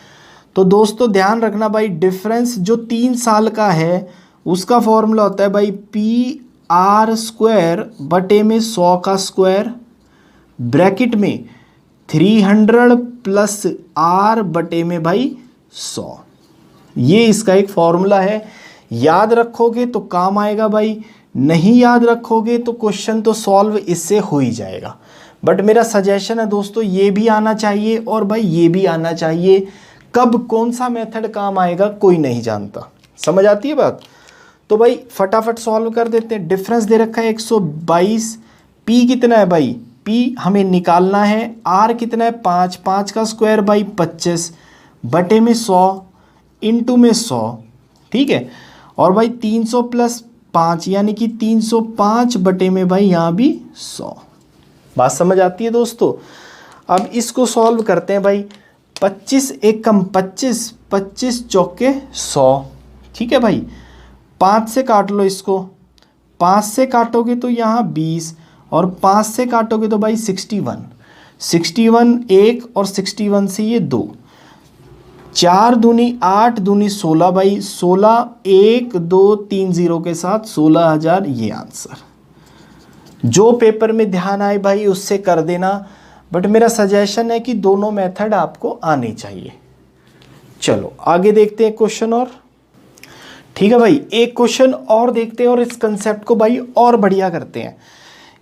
तो दोस्तों ध्यान रखना भाई, डिफरेंस जो 3 साल का है उसका फॉर्मूला होता है भाई PR² बटे में 100 का स्क्वायर, ब्रैकेट में 300 प्लस R बटे में भाई 100। ये इसका एक फॉर्मूला है, याद रखोगे तो काम आएगा भाई, नहीं याद रखोगे तो क्वेश्चन तो सॉल्व इससे हो ही जाएगा। बट मेरा सजेशन है दोस्तों, ये भी आना चाहिए और भाई ये भी आना चाहिए। कब कौन सा मेथड काम आएगा कोई नहीं जानता, समझ आती है बात। तो भाई फटाफट सॉल्व कर देते हैं। डिफरेंस दे रखा है 122, P कितना है भाई, P हमें निकालना है, R कितना है 5, 5 का स्क्वायर भाई 25 बटे में 100 इंटू में 100, ठीक है। और भाई 300 प्लस 5 यानी कि 305 बटे में भाई यहाँ भी 100। बात समझ आती है दोस्तों। अब इसको सॉल्व करते हैं भाई। 25 एक कम 25, 25 चौके 100, ठीक है भाई। 5 से काट लो इसको, 5 से काटोगे तो यहाँ 20 और 5 से काटोगे तो भाई 61, 61 1 और 61 से ये 2, 4 दूनी 8 दूनी 16 भाई 16 1 2 3 0 के साथ 16000। ये आंसर जो पेपर में ध्यान आए भाई उससे कर देना, बट मेरा सजेशन है कि दोनों मेथड आपको आने चाहिए। चलो आगे देखते हैं क्वेश्चन और, ठीक है भाई। एक क्वेश्चन और देखते हैं और इस कंसेप्ट को भाई और बढ़िया करते हैं।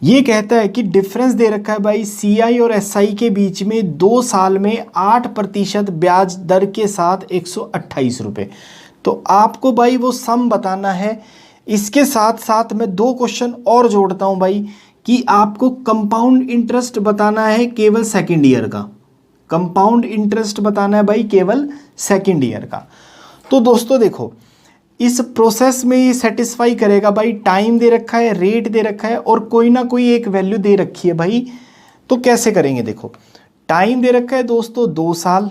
ये कहता है कि डिफरेंस दे रखा है भाई CI और SI के बीच में 2 साल में 8% ब्याज दर के साथ 128 रुपये। तो आपको भाई वो सम बताना है। इसके साथ साथ मैं 2 क्वेश्चन और जोड़ता हूं भाई कि आपको कंपाउंड इंटरेस्ट बताना है केवल सेकेंड ईयर का, कंपाउंड इंटरेस्ट बताना है भाई केवल सेकेंड ईयर का। तो दोस्तों देखो, इस प्रोसेस में ये सेटिस्फाई करेगा भाई। टाइम दे रखा है, रेट दे रखा है और कोई ना कोई एक वैल्यू दे रखी है भाई। तो कैसे करेंगे देखो, टाइम दे रखा है दोस्तों 2 साल,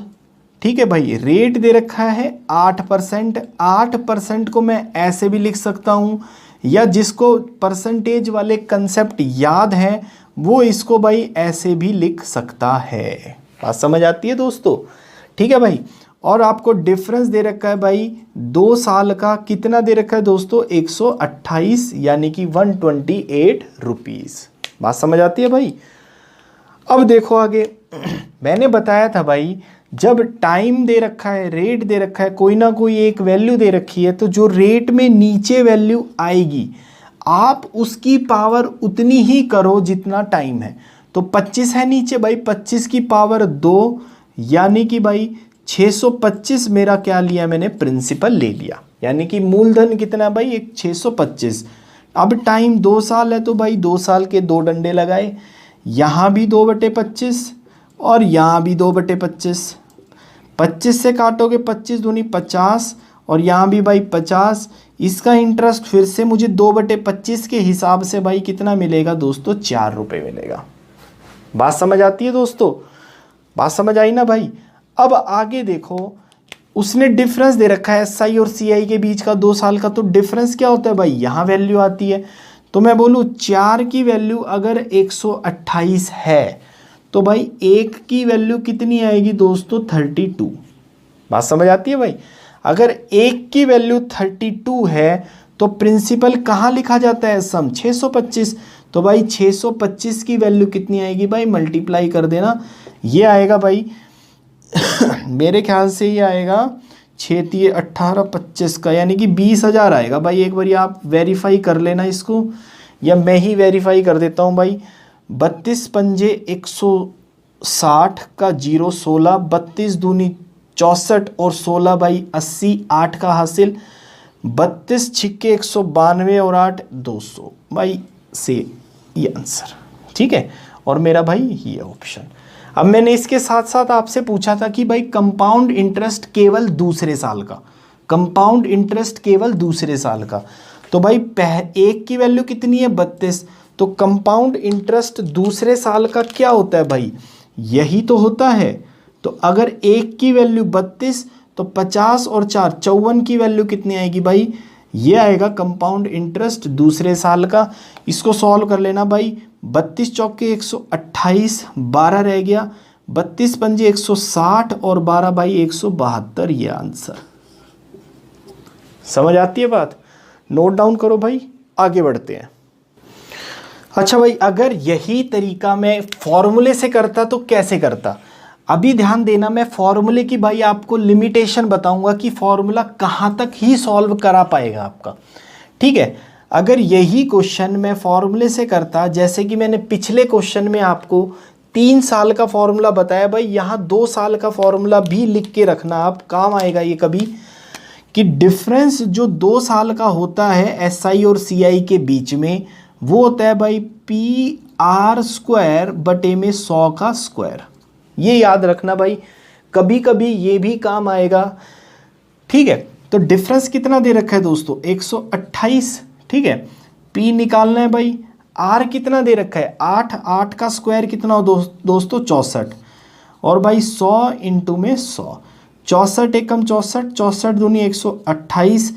ठीक है भाई। रेट दे रखा है 8%, 8% को मैं ऐसे भी लिख सकता हूँ, या जिसको परसेंटेज वाले कंसेप्ट याद हैं वो इसको भाई ऐसे भी लिख सकता है। बात समझ आती है दोस्तों, ठीक है भाई। और आपको डिफरेंस दे रखा है भाई 2 साल का, कितना दे रखा है दोस्तों 128 यानी कि 128 रुपीज़। बात समझ आती है भाई। अब देखो आगे, मैंने बताया था भाई जब टाइम दे रखा है, रेट दे रखा है, कोई ना कोई एक वैल्यू दे रखी है, तो जो रेट में नीचे वैल्यू आएगी आप उसकी पावर उतनी ही करो जितना टाइम है। तो 25 है नीचे भाई, 25 की पावर 2 यानी कि भाई 625 मेरा क्या लिया मैंने, प्रिंसिपल ले लिया। यानी कि मूलधन कितना भाई एक 625। अब टाइम 2 साल है तो भाई 2 साल के 2 डंडे लगाए, यहाँ भी 2/25 और यहाँ भी 2/25। 25 से काटोगे 25 दूनी 50 और यहाँ भी भाई 50। इसका इंटरेस्ट फिर से मुझे 2/25 के हिसाब से भाई कितना मिलेगा दोस्तों, 4 रुपये मिलेगा। बात समझ आती है दोस्तों, बात समझ आई ना भाई। अब आगे देखो, उसने डिफरेंस दे रखा है SI और CI के बीच का 2 साल का। तो डिफरेंस क्या होता है भाई, यहाँ वैल्यू आती है। तो मैं बोलूँ 4 की वैल्यू अगर 128 है तो भाई 1 की वैल्यू कितनी आएगी दोस्तों, 32। बात समझ आती है भाई। अगर 1 की वैल्यू 32 है तो प्रिंसिपल कहाँ लिखा जाता है, सम 625। तो भाई 625 की वैल्यू कितनी आएगी भाई, मल्टीप्लाई कर देना, ये आएगा भाई मेरे ख्याल से ये आएगा 6 18 25 का, यानी कि 20,000 आएगा भाई। एक बार आप वेरीफाई कर लेना इसको, या मैं ही वेरीफाई कर देता हूँ भाई। 32 पंजे 160 का 0 16, 32 दूनी 64 और 16 भाई 80, 8 का हासिल, 32 छिक्के 192 और 8 200 भाई से ये आंसर। ठीक है, और मेरा भाई ये ऑप्शन। अब मैंने इसके साथ साथ आपसे पूछा था कि भाई कंपाउंड इंटरेस्ट केवल दूसरे साल का, कंपाउंड इंटरेस्ट केवल दूसरे साल का। तो भाई एक की वैल्यू कितनी है 32, तो कंपाउंड इंटरेस्ट दूसरे साल का क्या होता है भाई, यही तो होता है। तो अगर एक की वैल्यू 32 तो 50 और 4 54 की वैल्यू कितनी आएगी भाई, ये आएगा कंपाउंड इंटरेस्ट दूसरे साल का। इसको सॉल्व कर लेना भाई। 32 चौके 128, 12 रह गया, 32 पंजे 160 और 12 भाई 172, ये आंसर। समझ आती है बात? नोट डाउन करो भाई, आगे बढ़ते हैं। अच्छा भाई, अगर यही तरीका मैं फॉर्मूले से करता तो कैसे करता? अभी ध्यान देना, मैं फॉर्मूले की भाई आपको लिमिटेशन बताऊंगा कि फॉर्मूला कहाँ तक ही सॉल्व करा पाएगा आपका। ठीक है, अगर यही क्वेश्चन मैं फॉर्मूले से करता, जैसे कि मैंने पिछले क्वेश्चन में आपको 3 साल का फॉर्मूला बताया भाई, यहाँ 2 साल का फॉर्मूला भी लिख के रखना आप, काम आएगा ये कभी, कि डिफरेंस जो 2 साल का होता है SI और CI के बीच में, वो होता है भाई PR² बटे में 100 का स्क्वायर। ये याद रखना भाई, कभी कभी ये भी काम आएगा। ठीक है, तो डिफरेंस कितना दे रखा है दोस्तों 128। ठीक है, P निकालना है भाई। R कितना दे रखा है 8, 8 का स्क्वायर कितना हो दोस्तों 64, और भाई 100 इंटू में 100, 64 एकम 64, 64 दूनी 128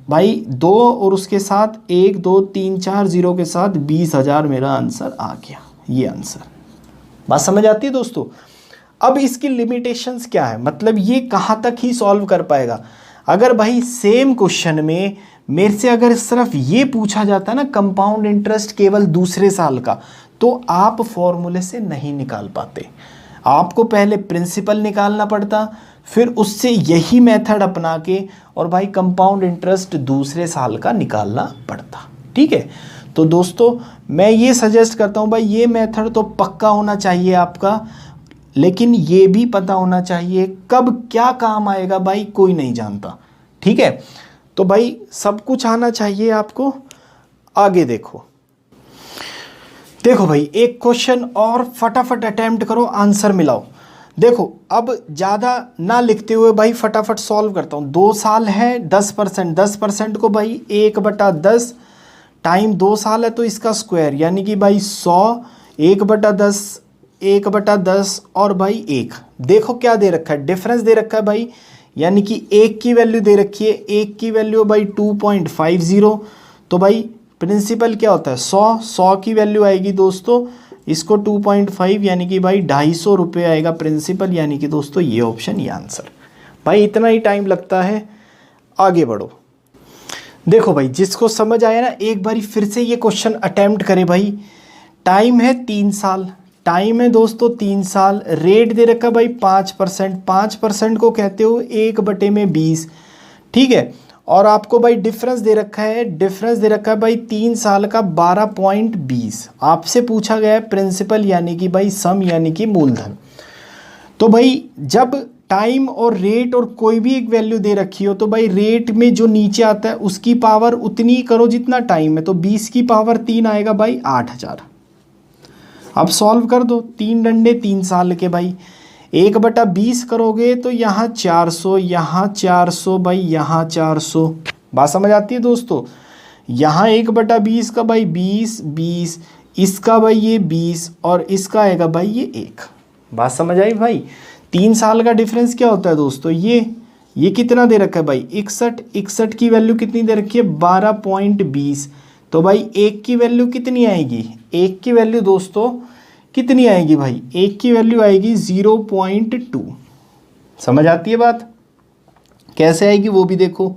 भाई 2 और उसके साथ 1 2 3 4 0 के साथ 20,000 मेरा आंसर आ गया। ये आंसर, बात समझ आती है दोस्तों? अब इसकी लिमिटेशंस क्या है, मतलब ये कहाँ तक ही सॉल्व कर पाएगा? अगर भाई सेम क्वेश्चन में मेरे से अगर सिर्फ ये पूछा जाता ना कंपाउंड इंटरेस्ट केवल दूसरे साल का, तो आप फॉर्मूले से नहीं निकाल पाते। आपको पहले प्रिंसिपल निकालना पड़ता, फिर उससे यही मेथड अपना के और भाई कंपाउंड इंटरेस्ट दूसरे साल का निकालना पड़ता। ठीक है, तो दोस्तों मैं ये सजेस्ट करता हूँ भाई, ये मेथड तो पक्का होना चाहिए आपका, लेकिन ये भी पता होना चाहिए कब क्या काम आएगा भाई कोई नहीं जानता। ठीक है, तो भाई सब कुछ आना चाहिए आपको। आगे देखो भाई, एक क्वेश्चन और फटाफट अटेम्प्ट करो, आंसर मिलाओ। देखो अब ज़्यादा ना लिखते हुए भाई फटाफट सॉल्व करता हूँ। 2 साल है 10%, 10% को भाई 1/10 टाइम 2 साल है तो इसका स्क्वायर, यानी कि भाई 100, 1/10, 1/10 और भाई 1। देखो क्या दे रखा है, डिफरेंस दे रखा है भाई, यानी कि 1 की वैल्यू दे रखी है, 1 की वैल्यू भाई 2.50। तो भाई प्रिंसिपल क्या होता है 100 की वैल्यू आएगी दोस्तों, इसको 2.5 यानी कि भाई 250 रुपये आएगा प्रिंसिपल, यानी कि दोस्तों ये ऑप्शन, ये आंसर। भाई इतना ही टाइम लगता है, आगे बढ़ो। देखो भाई जिसको समझ आया ना एक बारी फिर से ये क्वेश्चन अटेम्प्ट करे भाई। टाइम है 3 साल, टाइम है दोस्तों 3 साल, रेट दे रखा भाई 5%, 5% को कहते हो 1/20। ठीक है, और आपको भाई डिफरेंस दे रखा है, डिफरेंस दे रखा है भाई 3 साल का 12.20। आपसे पूछा गया है प्रिंसिपल यानी कि भाई सम यानी कि मूलधन। तो भाई जब टाइम और रेट और कोई भी एक वैल्यू दे रखी हो तो भाई रेट में जो नीचे आता है उसकी पावर उतनी करो जितना टाइम है, तो 20 की पावर 3 आएगा भाई 8000। अब सॉल्व कर दो, 3 डंडे 3 साल के भाई, 1/20 करोगे तो यहाँ 400, यहाँ 400 भाई, यहाँ 400। बात समझ आती है दोस्तों? यहाँ 1/20 का भाई 20, इसका भाई ये 20 और इसका आएगा भाई ये 1। बात समझ आई भाई? 3 साल का डिफरेंस क्या होता है दोस्तों, ये कितना दे रखा है भाई 61 की वैल्यू कितनी दे रखी है 12.20। तो भाई 1 की वैल्यू कितनी आएगी, 1 की वैल्यू दोस्तों कितनी आएगी भाई, 1 की वैल्यू आएगी 0.2। समझ आती है बात? कैसे आएगी वो भी देखो,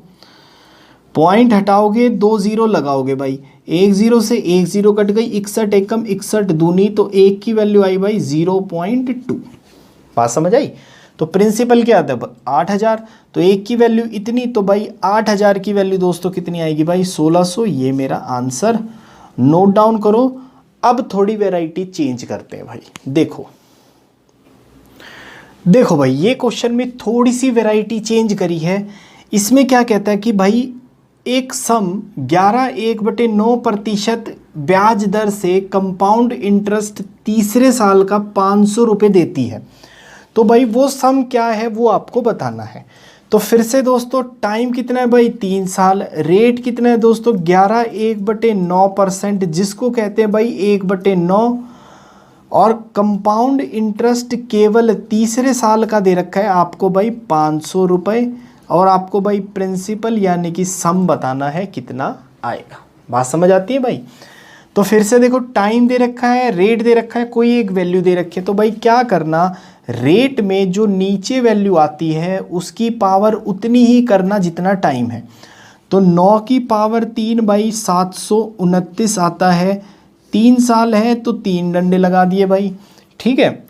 पॉइंट हटाओगे 2 0 लगाओगे भाई, 1 0 से 1 0 कट गई, 61 एकम 61 दूनी, तो 1 की वैल्यू आई भाई 0.2। बात समझ आई? तो प्रिंसिपल क्या आता है 8,000, तो एक की वैल्यू इतनी, तो भाई 8,000 की वैल्यू दोस्तों कितनी आएगी भाई 1600। ये मेरा आंसर नोट डाउन करो। अब थोड़ी वेराइटी चेंज करते हैं भाई। देखो भाई ये क्वेश्चन में थोड़ी सी वेराइटी चेंज करी है। इसमें क्या कहता है कि भाई एक सम 11/9% ब्याज दर से कंपाउंड इंटरेस्ट तीसरे साल का 500 रुपये देती है। तो भाई वो सम क्या है वो आपको बताना है। तो फिर से दोस्तों टाइम कितना है भाई 3 साल, रेट कितना है दोस्तों 11/9%, जिसको कहते हैं भाई 1/9, और कंपाउंड इंटरेस्ट केवल तीसरे साल का दे रखा है आपको भाई 500 रुपये, और आपको भाई प्रिंसिपल यानी कि सम बताना है कितना आएगा। बात समझ आती है भाई। तो फिर से देखो टाइम दे रखा है, रेट दे रखा है, कोई एक वैल्यू दे रखी है। तो भाई क्या करना, रेट में जो नीचे वैल्यू आती है उसकी पावर उतनी ही करना जितना टाइम है। तो 9 की पावर 3 भाई 729 आता है। 3 साल है तो 3 डंडे लगा दिए भाई, ठीक है।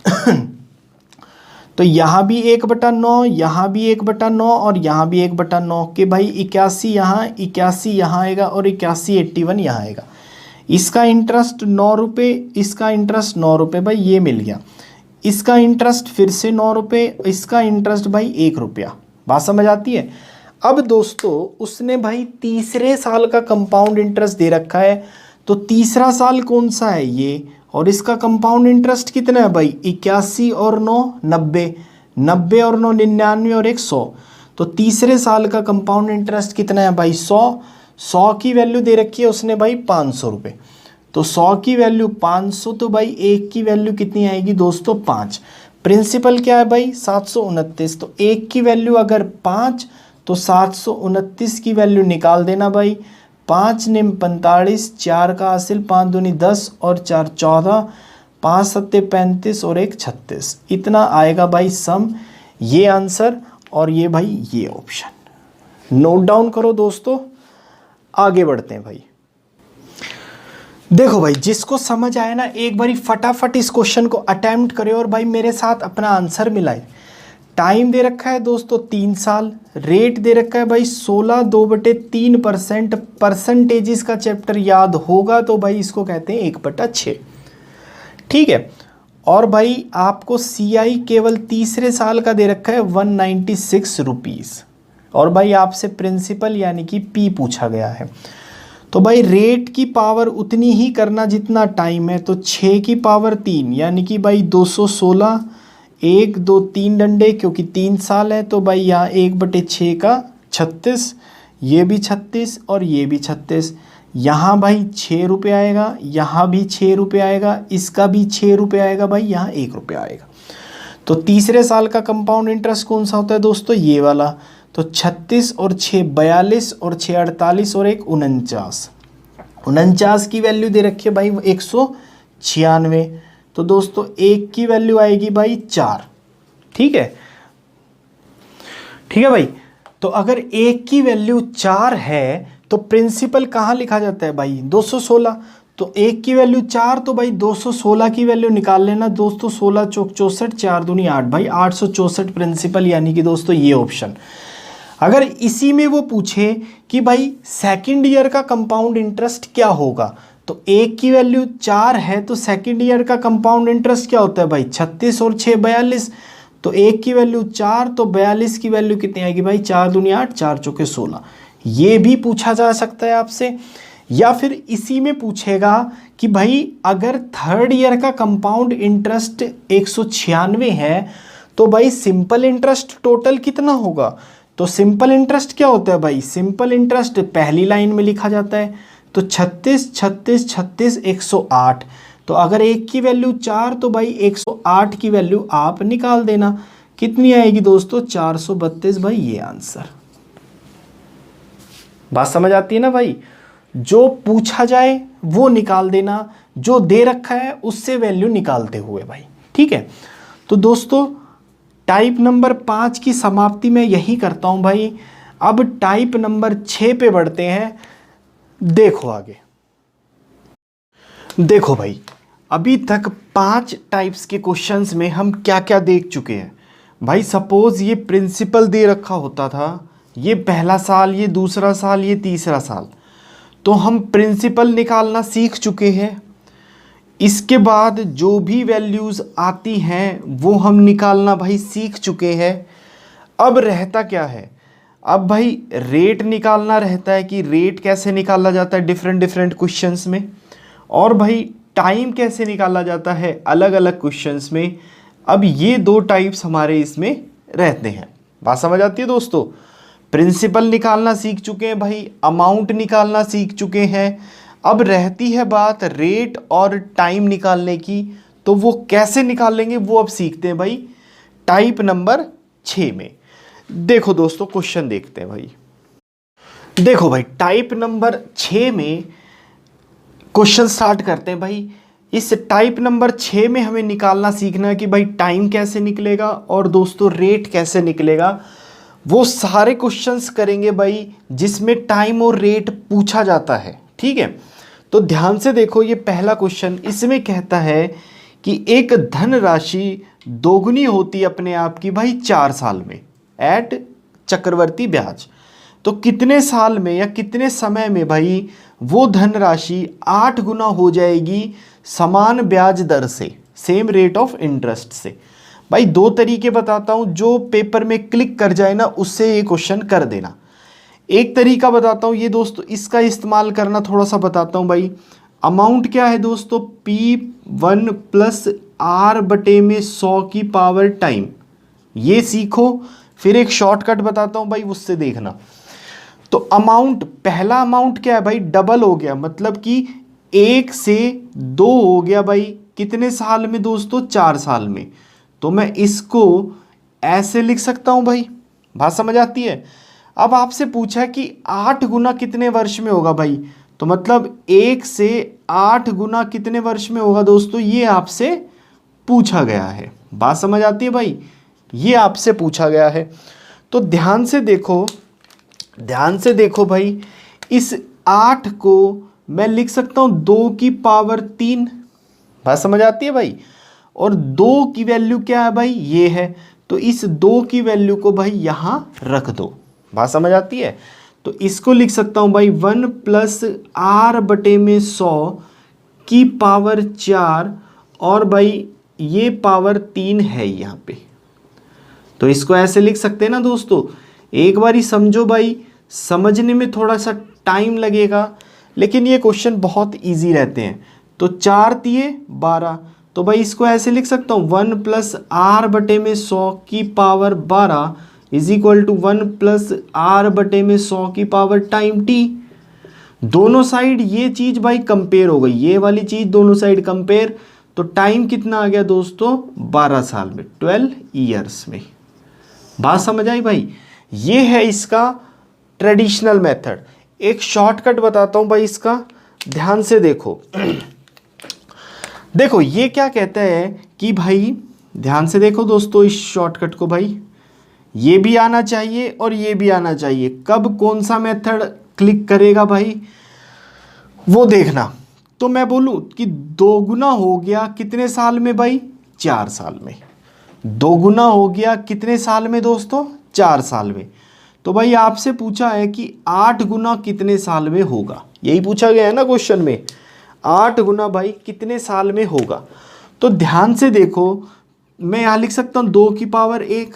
तो यहाँ भी 1/9, यहाँ भी 1/9, और यहाँ भी 1/9 के भाई 81 यहाँ, 81 यहाँ आएगा, और 81 81 यहाँ आएगा। इसका इंटरेस्ट 9 रुपये, इसका इंटरेस्ट 9 रुपये भाई, ये मिल गया। इसका इंटरेस्ट फिर से 9 रुपये, इसका इंटरेस्ट भाई 1 रुपया। बात समझ आती है। अब दोस्तों उसने भाई तीसरे साल का कंपाउंड इंटरेस्ट दे रखा है, तो तीसरा साल कौन सा है ये, और इसका कंपाउंड इंटरेस्ट कितना है भाई 81 और 9 90, 90 और 9 99, और 100। तो तीसरे साल का कंपाउंड इंटरेस्ट कितना है भाई 100। 100 की वैल्यू दे रखी है उसने भाई 500 रुपये। तो 100 की वैल्यू 500, तो भाई एक की वैल्यू कितनी आएगी दोस्तों 5। प्रिंसिपल क्या है भाई 729, तो एक की वैल्यू अगर 5 तो 729 की वैल्यू निकाल देना भाई। 5 निम 45, 4 का हासिल, 5 दूनी 10 और 4 14, 5 सत्ते 35 और 1 36। इतना आएगा भाई सम, ये आंसर और ये भाई ये ऑप्शन। नोट डाउन करो दोस्तों, आगे बढ़ते हैं भाई। देखो भाई जिसको समझ आए ना एक बारी फटाफट इस क्वेश्चन को अटेम्प्ट करे और भाई मेरे साथ अपना आंसर मिलाए। टाइम दे रखा है दोस्तों 3 साल, रेट दे रखा है भाई 16 2/3%। परसेंटेजेस का चैप्टर याद होगा तो भाई इसको कहते हैं 1/6, ठीक है। और भाई आपको CI केवल तीसरे साल का दे रखा है 196 रुपीज़, और भाई आपसे प्रिंसिपल यानी कि P पूछा गया है। तो भाई रेट की पावर उतनी ही करना जितना टाइम है, तो 6 की पावर 3 यानी कि भाई 216, 1 2 3 डंडे क्योंकि 3 साल है, तो भाई यहाँ 1/6 का 36, ये भी 36 और ये भी 36। यहाँ भाई 6 रुपये आएगा, यहाँ भी 6 रुपये आएगा, इसका भी 6 रुपये आएगा भाई, यहाँ 1 रुपया आएगा। तो तीसरे साल का कंपाउंड इंटरेस्ट कौन सा होता है दोस्तों, ये वाला। तो 36 और 6 42 और 6 48 और 1 49। 49 की वैल्यू दे रखी है भाई 196। तो दोस्तों एक की वैल्यू आएगी भाई 4, ठीक है, ठीक है भाई। तो अगर एक की वैल्यू 4 है तो प्रिंसिपल कहाँ लिखा जाता है भाई 216। तो एक की वैल्यू 4, तो भाई 216 की वैल्यू निकाल लेना दोस्तों। 16 चौक 64, 4 दूनी 8 भाई 864 प्रिंसिपल यानी कि दोस्तों ये ऑप्शन। अगर इसी में वो पूछे कि भाई सेकंड ईयर का कंपाउंड इंटरेस्ट क्या होगा, तो एक की वैल्यू 4 है तो सेकंड ईयर का कंपाउंड इंटरेस्ट क्या होता है भाई 36 और 6 42। तो एक की वैल्यू 4, तो 42 की वैल्यू कितनी आएगी भाई 4 दूनी 8, 4 चौके 16। ये भी पूछा जा सकता है आपसे। या फिर इसी में पूछेगा कि भाई अगर थर्ड ईयर का कंपाउंड इंटरेस्ट 196 है तो भाई सिंपल इंटरेस्ट टोटल कितना होगा। तो सिंपल इंटरेस्ट क्या होता है भाई, सिंपल इंटरेस्ट पहली लाइन में लिखा जाता है। तो 36 36 36 108। तो अगर एक की वैल्यू 4 तो भाई 108 की वैल्यू आप निकाल देना, कितनी आएगी दोस्तों 432 भाई, ये आंसर। बात समझ आती है ना भाई। जो पूछा जाए वो निकाल देना, जो दे रखा है उससे वैल्यू निकालते हुए भाई, ठीक है। तो दोस्तों टाइप नंबर 5 की समाप्ति में यही करता हूं भाई। अब टाइप नंबर 6 पे बढ़ते हैं। देखो आगे, देखो भाई अभी तक 5 टाइप्स के क्वेश्चंस में हम क्या क्या देख चुके हैं। भाई सपोज ये प्रिंसिपल दे रखा होता था, ये पहला साल, ये दूसरा साल, ये तीसरा साल, तो हम प्रिंसिपल निकालना सीख चुके हैं। इसके बाद जो भी वैल्यूज़ आती हैं वो हम निकालना भाई सीख चुके हैं। अब रहता क्या है, अब भाई रेट निकालना रहता है कि रेट कैसे निकाला जाता है डिफरेंट डिफरेंट क्वेश्चंस में, और भाई टाइम कैसे निकाला जाता है अलग अलग क्वेश्चंस में। अब ये दो टाइप्स हमारे इसमें रहते हैं। बात समझ आती है दोस्तों? प्रिंसिपल निकालना सीख चुके हैं भाई, अमाउंट निकालना सीख चुके हैं। अब रहती है बात रेट और टाइम निकालने की, तो वो कैसे निकालेंगे वो अब सीखते हैं भाई टाइप नंबर 6 में। देखो दोस्तों क्वेश्चन देखते हैं भाई। देखो भाई टाइप नंबर 6 में क्वेश्चन स्टार्ट करते हैं भाई। इस टाइप नंबर 6 में हमें निकालना सीखना है कि भाई टाइम कैसे निकलेगा और दोस्तों रेट कैसे निकलेगा। वो सारे क्वेश्चंस करेंगे भाई जिसमें टाइम और रेट पूछा जाता है, ठीक है। तो ध्यान से देखो, ये पहला क्वेश्चन, इसमें कहता है कि एक धनराशि दोगुनी होती अपने आप की भाई 4 साल में एट चक्रवर्ती ब्याज। तो कितने साल में या कितने समय में भाई वो धनराशि 8 गुना हो जाएगी समान ब्याज दर से, सेम रेट ऑफ इंटरेस्ट से। भाई दो तरीके बताता हूँ, जो पेपर में क्लिक कर जाए ना उससे ये क्वेश्चन कर देना। एक तरीका बताता हूँ ये दोस्तों, इसका इस्तेमाल करना थोड़ा सा बताता हूँ भाई। अमाउंट क्या है दोस्तों, P1 प्लस R बटे में 100 की पावर टाइम, ये सीखो। फिर एक शॉर्टकट बताता हूँ भाई, उससे देखना। तो अमाउंट, पहला अमाउंट क्या है भाई, डबल हो गया, मतलब कि 1 से 2 हो गया भाई कितने साल में दोस्तों, 4 साल में। तो मैं इसको ऐसे लिख सकता हूँ भाई। बात समझ आती है? अब आपसे पूछा कि 8 गुना कितने वर्ष में होगा भाई, तो मतलब 1 से 8 गुना कितने वर्ष में होगा दोस्तों, ये आपसे पूछा गया है। बात समझ आती है भाई? ये आपसे पूछा गया है। तो ध्यान से देखो, ध्यान से देखो भाई, इस 8 को मैं लिख सकता हूँ 2 की पावर 3। बात समझ आती है भाई? और 2 की वैल्यू क्या है भाई, ये है। तो इस 2 की वैल्यू को भाई यहाँ रख दो। बात समझ आती है? तो इसको लिख सकता हूँ भाई 1 प्लस R बटे में 100 की पावर 4, और भाई ये पावर 3 है यहाँ पे। तो इसको ऐसे लिख सकते हैं ना दोस्तों। एक बार ही समझो भाई, समझने में थोड़ा सा टाइम लगेगा लेकिन ये क्वेश्चन बहुत इजी रहते हैं। तो 4 तिये 12, तो भाई इसको ऐसे लिख सकता हूँ 1 प्लस R बटे में 100 की power 12 is equal to 1 plus R बटे में 100 की पावर टाइम t। दोनों साइड ये चीज़ भाई कंपेयर हो गई, ये वाली चीज़ दोनों साइड कंपेयर। तो टाइम कितना आ गया दोस्तों, 12 साल में, 12 ईयर्स में। बात समझ आई भाई? ये है इसका ट्रेडिशनल मेथड। एक शॉर्टकट बताता हूँ भाई इसका, ध्यान से देखो। देखो ये क्या कहता है कि भाई, ध्यान से देखो दोस्तों इस शॉर्टकट को भाई, ये भी आना चाहिए और ये भी आना चाहिए। कब कौन सा मेथड क्लिक करेगा भाई वो देखना। तो मैं बोलूँ कि 2 गुना हो गया कितने साल में भाई, 4 साल में। 2 गुना हो गया कितने साल में दोस्तों, 4 साल में। तो भाई आपसे पूछा है कि 8 गुना कितने साल में होगा, यही पूछा गया है ना क्वेश्चन में। 8 गुना भाई कितने साल में होगा। तो ध्यान से देखो, मैं यहाँ लिख सकता हूँ 2 की पावर 1,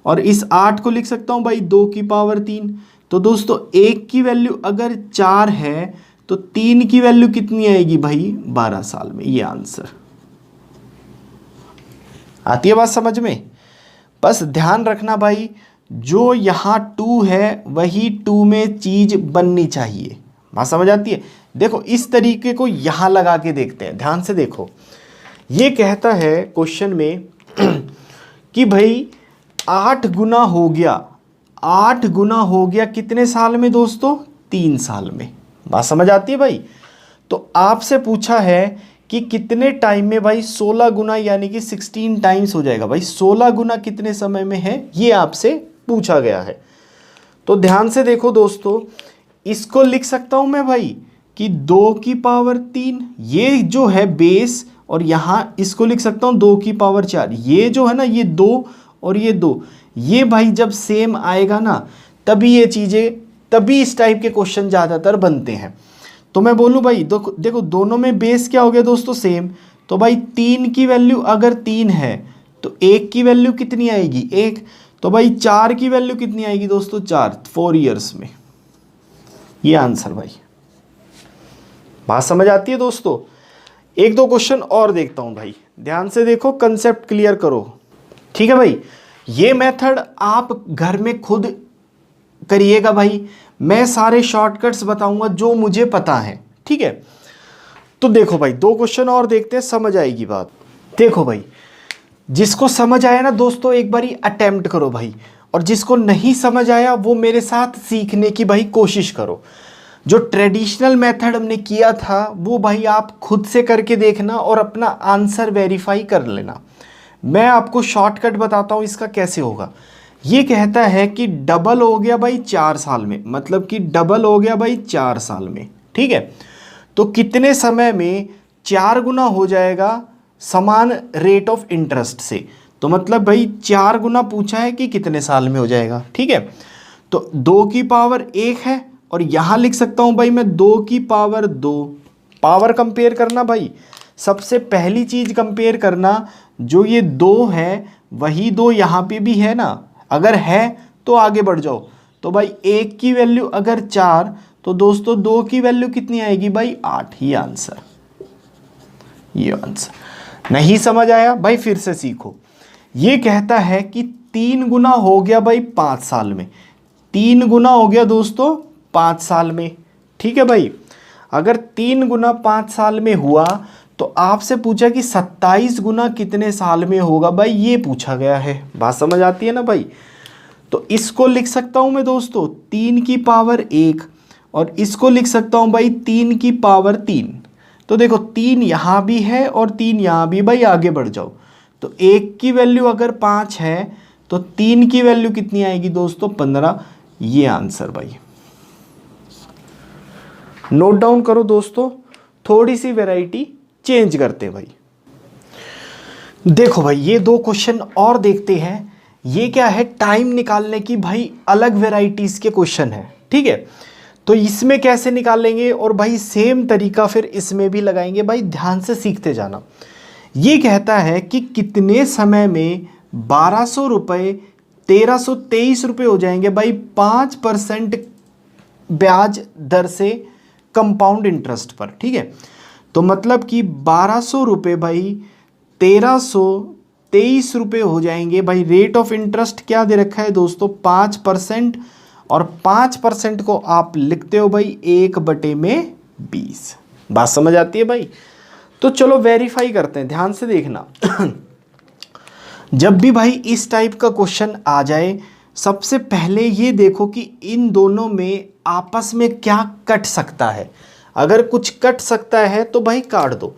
और इस 8 को लिख सकता हूँ भाई 2 की पावर 3। तो दोस्तों 1 की वैल्यू अगर 4 है तो 3 की वैल्यू कितनी आएगी भाई, 12 साल में। ये आंसर आती है बात समझ में? बस ध्यान रखना भाई, जो यहाँ 2 है वही 2 में चीज़ बननी चाहिए। बात समझ आती है? देखो इस तरीके को यहाँ लगा के देखते हैं। ध्यान से देखो, ये कहता है क्वेश्चन में कि भाई 8 गुना हो गया, 8 गुना हो गया कितने साल में दोस्तों, 3 साल में। बात समझ आती है भाई? तो आपसे पूछा है कि कितने टाइम में भाई, 16 गुना यानी कि 16 टाइम्स हो जाएगा भाई। 16 गुना कितने समय में है, ये आपसे पूछा गया है। तो ध्यान से देखो दोस्तों, इसको लिख सकता हूं मैं भाई कि 2 की पावर 3, ये जो है बेस, और यहाँ इसको लिख सकता हूँ 2 की पावर 4। ये जो है ना, ये 2 और ये 2, ये भाई जब सेम आएगा ना तभी ये चीज़ें, तभी इस टाइप के क्वेश्चन ज़्यादातर बनते हैं। तो मैं बोलूँ भाई देखो दोनों में बेस क्या हो गया दोस्तों, सेम। तो भाई 3 की वैल्यू अगर 3 है तो 1 की वैल्यू कितनी आएगी, 1। तो भाई 4 की वैल्यू कितनी आएगी दोस्तों, 4, 4 ईयर्स में। ये आंसर भाई। बात समझ आती है दोस्तों। एक दो क्वेश्चन और देखता हूं भाई, ध्यान से देखो, कंसेप्ट क्लियर करो। ठीक है भाई, ये मेथड आप घर में खुद करिएगा भाई, मैं सारे शॉर्टकट्स बताऊंगा जो मुझे पता है। ठीक है, तो देखो भाई 2 क्वेश्चन और देखते हैं, समझ आएगी बात। देखो भाई, जिसको समझ आया ना दोस्तों एक बारी अटेम्प्ट करो भाई, और जिसको नहीं समझ आया वो मेरे साथ सीखने की भाई कोशिश करो। जो ट्रेडिशनल मेथड हमने किया था वो भाई आप खुद से करके देखना और अपना आंसर वेरीफाई कर लेना। मैं आपको शॉर्टकट बताता हूँ इसका कैसे होगा। ये कहता है कि डबल हो गया भाई 4 साल में, मतलब कि डबल हो गया भाई 4 साल में। ठीक है, तो कितने समय में 4 गुना हो जाएगा समान रेट ऑफ इंटरेस्ट से। तो मतलब भाई 4 गुना पूछा है कि कितने साल में हो जाएगा। ठीक है, तो 2 की पावर 1 है और यहाँ लिख सकता हूँ भाई मैं 2 की पावर 2। पावर कंपेयर करना भाई, सबसे पहली चीज़ कंपेयर करना, जो ये 2 है वही 2 यहाँ पे भी है ना, अगर है तो आगे बढ़ जाओ। तो भाई 1 की वैल्यू अगर 4 तो दोस्तों 2 की वैल्यू कितनी आएगी भाई 8। ही आंसर, ये आंसर। नहीं समझ आया भाई फिर से सीखो। ये कहता है कि 3 गुना हो गया भाई 5 साल में, 3 गुना हो गया दोस्तों 5 साल में। ठीक है भाई, अगर 3 गुना 5 साल में हुआ तो आपसे पूछा कि 27 गुना कितने साल में होगा भाई, ये पूछा गया है। बात समझ आती है ना भाई। तो इसको लिख सकता हूं मैं दोस्तों 3 की पावर 1 और इसको लिख सकता हूं भाई 3 की पावर 3। तो देखो 3 यहाँ भी है और 3 यहाँ भी, भाई आगे बढ़ जाओ। तो 1 की वैल्यू अगर 5 है तो 3 की वैल्यू कितनी आएगी दोस्तों 15। ये आंसर भाई। नोट डाउन करो दोस्तों, थोड़ी सी वैरायटी चेंज करते हैं भाई। देखो भाई ये 2 क्वेश्चन और देखते हैं। ये क्या है, टाइम निकालने की भाई अलग वैरायटीज के क्वेश्चन है। ठीक है, तो इसमें कैसे निकालेंगे और भाई सेम तरीका फिर इसमें भी लगाएंगे भाई, ध्यान से सीखते जाना। ये कहता है कि कितने समय में 1200 रुपये 1323 रुपये हो जाएंगे भाई 5% ब्याज दर से कंपाउंड इंटरेस्ट पर। ठीक है, तो मतलब कि 1200 रुपये भाई 1323 रुपये हो जाएंगे भाई। रेट ऑफ इंटरेस्ट क्या दे रखा है दोस्तों 5%, और 5% को आप लिखते हो भाई 1/20। बात समझ आती है भाई। तो चलो वेरीफाई करते हैं, ध्यान से देखना। जब भी भाई इस टाइप का क्वेश्चन आ जाए, सबसे पहले ये देखो कि इन दोनों में आपस में क्या कट सकता है। अगर कुछ कट सकता है तो भाई काट दो।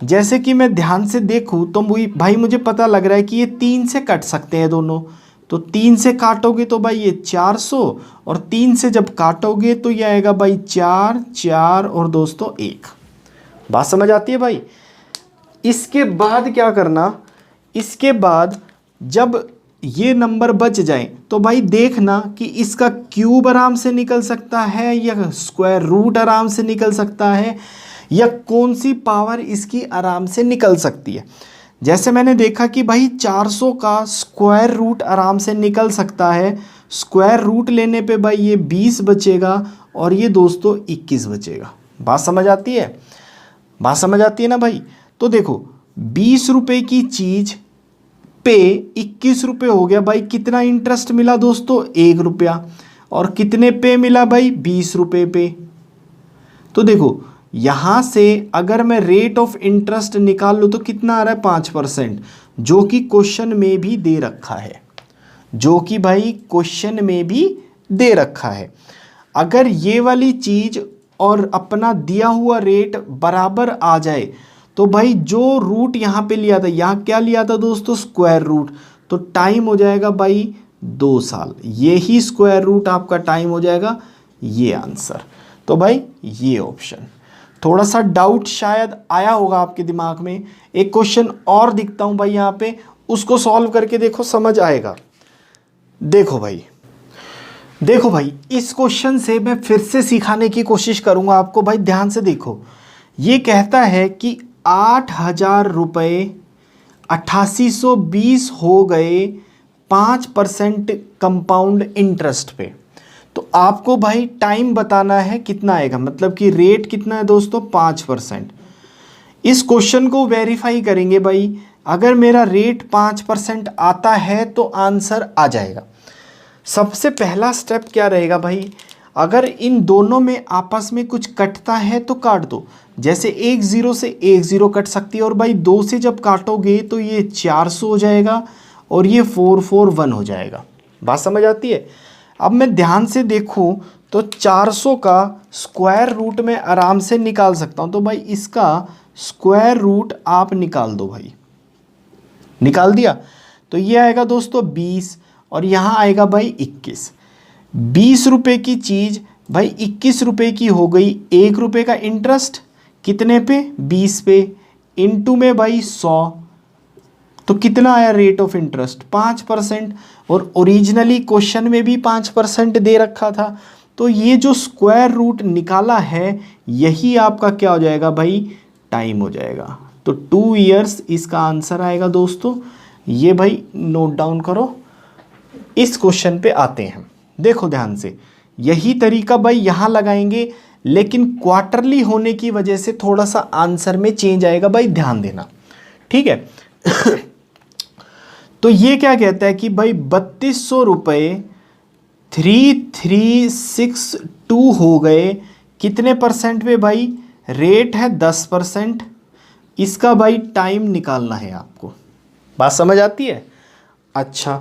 जैसे कि मैं ध्यान से देखूं तो भाई मुझे पता लग रहा है कि ये 3 से कट सकते हैं दोनों। तो 3 से काटोगे तो भाई ये 400, और 3 से जब काटोगे तो ये आएगा भाई 4 4 और दोस्तों 1। बात समझ आती है भाई। इसके बाद क्या करना, इसके बाद जब ये नंबर बच जाए तो भाई देखना कि इसका क्यूब आराम से निकल सकता है या स्क्वायर रूट आराम से निकल सकता है, या कौन सी पावर इसकी आराम से निकल सकती है। जैसे मैंने देखा कि भाई 400 का स्क्वायर रूट आराम से निकल सकता है। स्क्वायर रूट लेने पे भाई ये 20 बचेगा और ये दोस्तों 21 बचेगा। बात समझ आती है, बात समझ आती है ना भाई। तो देखो 20 रुपये की चीज़ पे 21 रुपये हो गया भाई। कितना इंटरेस्ट मिला दोस्तों 1 रुपया, और कितने पे मिला भाई 20 रुपये पे। तो देखो यहाँ से अगर मैं रेट ऑफ इंटरेस्ट निकाल लूँ तो कितना आ रहा है 5%, जो कि क्वेश्चन में भी दे रखा है, जो कि भाई क्वेश्चन में भी दे रखा है। अगर ये वाली चीज़ और अपना दिया हुआ रेट बराबर आ जाए तो भाई जो रूट यहाँ पे लिया था, यहाँ क्या लिया था दोस्तों स्क्वायर रूट, तो टाइम हो जाएगा भाई 2 साल। ये ही स्क्वायर रूट आपका टाइम हो जाएगा, ये आंसर। तो भाई ये ऑप्शन। थोड़ा सा डाउट शायद आया होगा आपके दिमाग में। एक क्वेश्चन और दिखता हूँ भाई यहाँ पे, उसको सॉल्व करके देखो, समझ आएगा। देखो भाई इस क्वेश्चन से मैं फिर से सिखाने की कोशिश करूंगा आपको। भाई ध्यान से देखो, ये कहता है कि 8,000 रुपये 8820 हो गए 5% कंपाउंड इंटरेस्ट पे। तो आपको भाई टाइम बताना है कितना आएगा, मतलब कि रेट कितना है दोस्तों, 5%। इस क्वेश्चन को वेरीफाई करेंगे भाई, अगर मेरा रेट 5% आता है तो आंसर आ जाएगा। सबसे पहला स्टेप क्या रहेगा भाई, अगर इन दोनों में आपस में कुछ कटता है तो काट दो। जैसे एक ज़ीरो से एक ज़ीरो कट सकती है, और भाई 2 से जब काटोगे तो ये 400 हो जाएगा और ये 441 हो जाएगा। बात समझ आती है। अब मैं ध्यान से देखूं तो 400 का स्क्वायर रूट में आराम से निकाल सकता हूं। तो भाई इसका स्क्वायर रूट आप निकाल दो भाई, निकाल दिया तो ये आएगा दोस्तों 20 और यहाँ आएगा भाई 21। 20 रुपये की चीज़ भाई 21 रुपये की हो गई। 1 रुपये का इंटरेस्ट कितने पे, 20 पे, इनटू में भाई 100, तो कितना आया रेट ऑफ इंटरेस्ट, 5%। और ओरिजिनली क्वेश्चन में भी 5% दे रखा था। तो ये जो स्क्वायर रूट निकाला है यही आपका क्या हो जाएगा भाई, टाइम हो जाएगा। तो 2 ईयर्स इसका आंसर आएगा दोस्तों। ये भाई नोट डाउन करो। इस क्वेश्चन पे आते हैं, देखो ध्यान से, यही तरीका भाई यहाँ लगाएंगे, लेकिन क्वार्टरली होने की वजह से थोड़ा सा आंसर में चेंज आएगा भाई, ध्यान देना, ठीक है। तो ये क्या कहता है कि भाई 3200 रुपये 3362 हो गए कितने परसेंट पे भाई, रेट है 10%। इसका भाई टाइम निकालना है आपको। बात समझ आती है। अच्छा,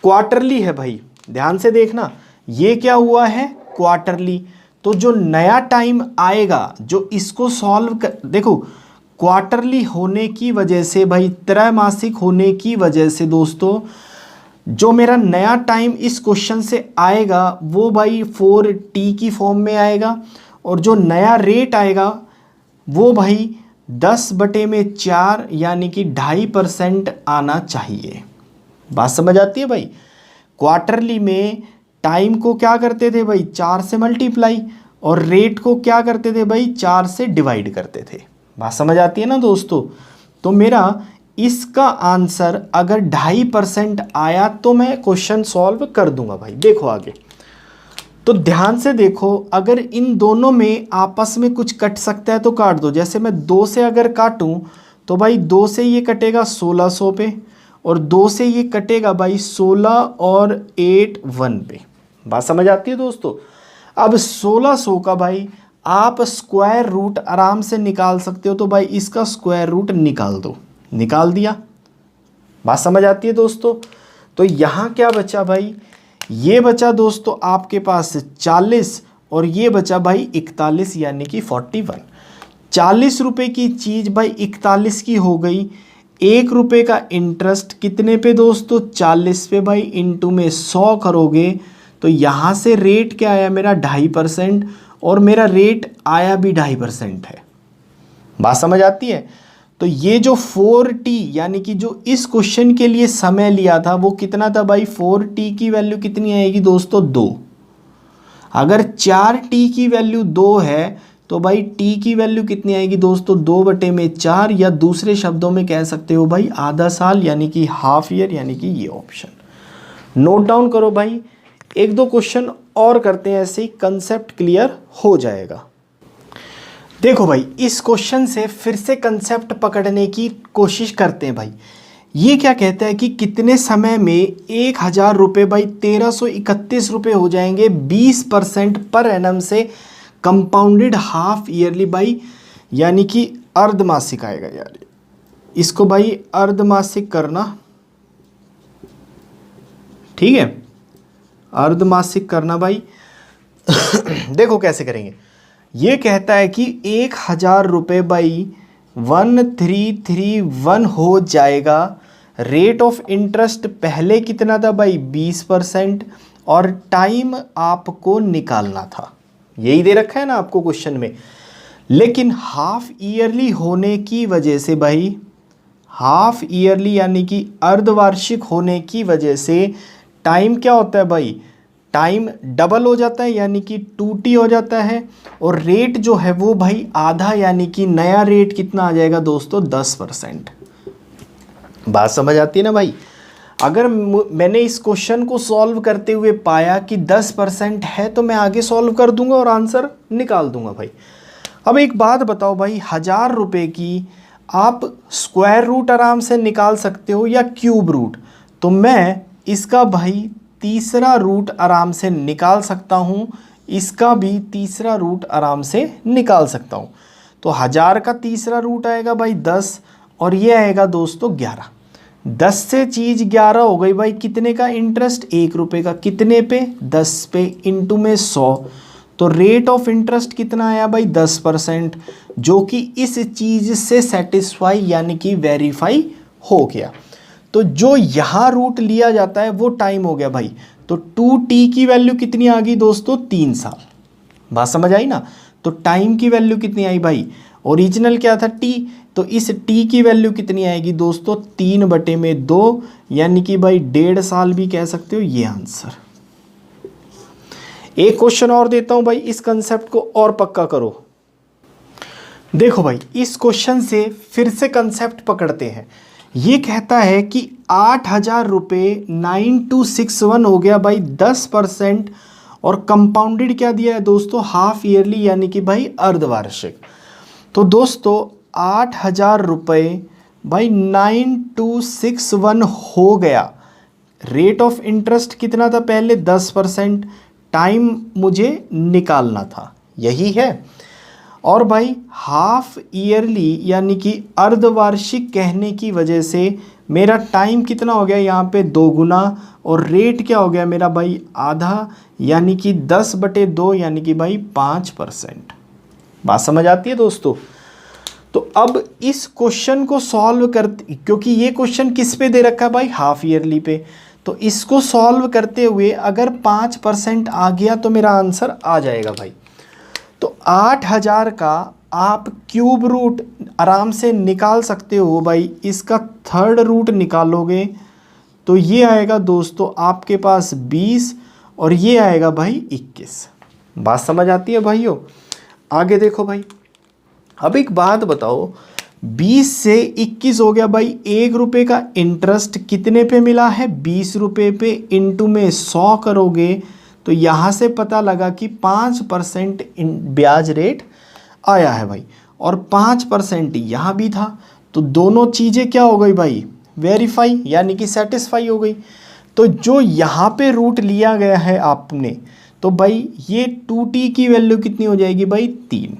क्वार्टरली है भाई, ध्यान से देखना, ये क्या हुआ है क्वार्टरली। तो जो नया टाइम आएगा जो इसको सॉल्व कर, देखो क्वार्टरली होने की वजह से भाई, त्रैमासिक होने की वजह से दोस्तों, जो मेरा नया टाइम इस क्वेश्चन से आएगा वो भाई 4t की फॉर्म में आएगा, और जो नया रेट आएगा वो भाई 10/4 यानी कि 2.5% आना चाहिए। बात समझ आती है भाई। क्वार्टरली में टाइम को क्या करते थे भाई, 4 से मल्टीप्लाई, और रेट को क्या करते थे भाई, 4 से डिवाइड करते थे। बात समझ आती है ना दोस्तों। तो मेरा इसका आंसर अगर 2.5% आया तो मैं क्वेश्चन सॉल्व कर दूंगा भाई। देखो आगे, तो ध्यान से देखो, अगर इन दोनों में आपस में कुछ कट सकता है तो काट दो। जैसे मैं 2 से अगर काटूं तो भाई 2 से ये कटेगा 1600 पे, और 2 से ये कटेगा भाई 16 और 8 1 पे। बात समझ आती है दोस्तों। अब 1600 का भाई आप स्क्वायर रूट आराम से निकाल सकते हो, तो भाई इसका स्क्वायर रूट निकाल दो, निकाल दिया। बात समझ आती है दोस्तों। तो यहाँ क्या बचा भाई, ये बचा दोस्तों आपके पास 40 और ये बचा भाई 41 यानी कि 41। 40 रुपये की चीज़ भाई 41 की हो गई। 1 रुपये का इंटरेस्ट कितने पे दोस्तों, 40 पे भाई, इनटू में 100 करोगे तो यहाँ से रेट क्या आया मेरा, 2.5%, और मेरा रेट आया भी 2.5% है। बात समझ आती है। तो ये जो 4t यानी कि जो इस क्वेश्चन के लिए समय लिया था वो कितना था भाई, 4t की वैल्यू कितनी आएगी दोस्तों, 2। अगर 4t की वैल्यू 2 है तो भाई t की वैल्यू कितनी आएगी दोस्तों, 2/4, या दूसरे शब्दों में कह सकते हो भाई आधा साल यानी कि हाफ ईयर, यानी कि ये ऑप्शन। नोट डाउन करो भाई। 1-2 क्वेश्चन और करते हैं, ऐसे ही कंसेप्ट क्लियर हो जाएगा। देखो भाई, इस क्वेश्चन से फिर से कंसेप्ट पकड़ने की कोशिश करते हैं भाई। ये क्या कहता है कि कितने समय में 1000 रुपये भाई 1331 रुपये हो जाएंगे 20% पर एनम से, कंपाउंडेड हाफ ईयरली भाई, यानी कि अर्धमासिक आएगा यार। इसको भाई अर्धमासिक करना, ठीक है, अर्धमासिक करना भाई। देखो कैसे करेंगे। ये कहता है कि 1000 रुपये बाई 1331 हो जाएगा। रेट ऑफ इंटरेस्ट पहले कितना था भाई, 20%, और टाइम आपको निकालना था। यही दे रखा है ना आपको क्वेश्चन में। लेकिन हाफ ईयरली होने की वजह से भाई, हाफ ईयरली यानी कि अर्धवार्षिक होने की वजह से टाइम क्या होता है भाई, टाइम डबल हो जाता है यानी कि 2t हो जाता है, और रेट जो है वो भाई आधा यानी कि नया रेट कितना आ जाएगा दोस्तों 10%। बात समझ आती है ना भाई। अगर मैंने इस क्वेश्चन को सॉल्व करते हुए पाया कि 10% है तो मैं आगे सॉल्व कर दूंगा और आंसर निकाल दूंगा भाई। अब एक बात बताओ भाई, 1000 रुपये की आप स्क्वायर रूट आराम से निकाल सकते हो या क्यूब रूट, तो मैं इसका भाई तीसरा रूट आराम से निकाल सकता हूँ, इसका भी तीसरा रूट आराम से निकाल सकता हूँ। तो 1000 का तीसरा रूट आएगा भाई 10 और ये आएगा दोस्तों 11। 10 से चीज़ 11 हो गई भाई, कितने का इंटरेस्ट 1 रुपये का, कितने पे 10 पे, इंटू में 100, तो रेट ऑफ इंटरेस्ट कितना आया भाई 10%, जो कि इस चीज़ से सेटिस्फाई यानी कि वेरीफाई हो गया। तो जो यहाँ रूट लिया जाता है वो टाइम हो गया भाई, तो 2t की वैल्यू कितनी आ गई दोस्तों 3 साल। बात समझ आई ना। तो टाइम की वैल्यू कितनी आई भाई, ओरिजिनल क्या था t, तो इस t की वैल्यू कितनी आएगी दोस्तों 3/2 यानी कि भाई 1.5 साल भी कह सकते हो, ये आंसर। एक क्वेश्चन और देता हूं भाई, इस कंसेप्ट को और पक्का करो। देखो भाई इस क्वेश्चन से फिर से कंसेप्ट पकड़ते हैं। ये कहता है कि 8,000 रुपये 9261 हो गया भाई 10%, और कंपाउंडेड क्या दिया है दोस्तों हाफ ईयरली यानी कि भाई अर्धवार्षिक। तो दोस्तों 8,000 रुपये भाई 9261 हो गया, रेट ऑफ इंटरेस्ट कितना था पहले 10%, टाइम मुझे निकालना था, यही है। और भाई हाफ ईयरली यानी कि अर्धवार्षिक कहने की वजह से मेरा टाइम कितना हो गया यहाँ पे 2 गुना, और रेट क्या हो गया मेरा भाई आधा यानी कि 10/2 यानी कि भाई 5%। बात समझ आती है दोस्तों। तो अब इस क्वेश्चन को सॉल्व करते, क्योंकि ये क्वेश्चन किस पे दे रखा है भाई हाफ ईयरली पे, तो इसको सॉल्व करते हुए अगर 5% आ गया तो मेरा आंसर आ जाएगा भाई। तो 8,000 का आप क्यूब रूट आराम से निकाल सकते हो भाई, इसका थर्ड रूट निकालोगे तो ये आएगा दोस्तों आपके पास 20 और ये आएगा भाई 21। बात समझ आती है भाइयों। आगे देखो भाई, अब एक बात बताओ, 20 से 21 हो गया भाई, 1 रुपये का इंटरेस्ट कितने पे मिला है 20 रुपये पे, इंटू में 100 करोगे तो यहाँ से पता लगा कि 5% ब्याज रेट आया है भाई, और 5% यहाँ भी था, तो दोनों चीज़ें क्या हो गई भाई वेरीफाई यानी कि सेटिस्फाई हो गई। तो जो यहाँ पे रूट लिया गया है आपने, तो भाई ये 2t की वैल्यू कितनी हो जाएगी भाई 3।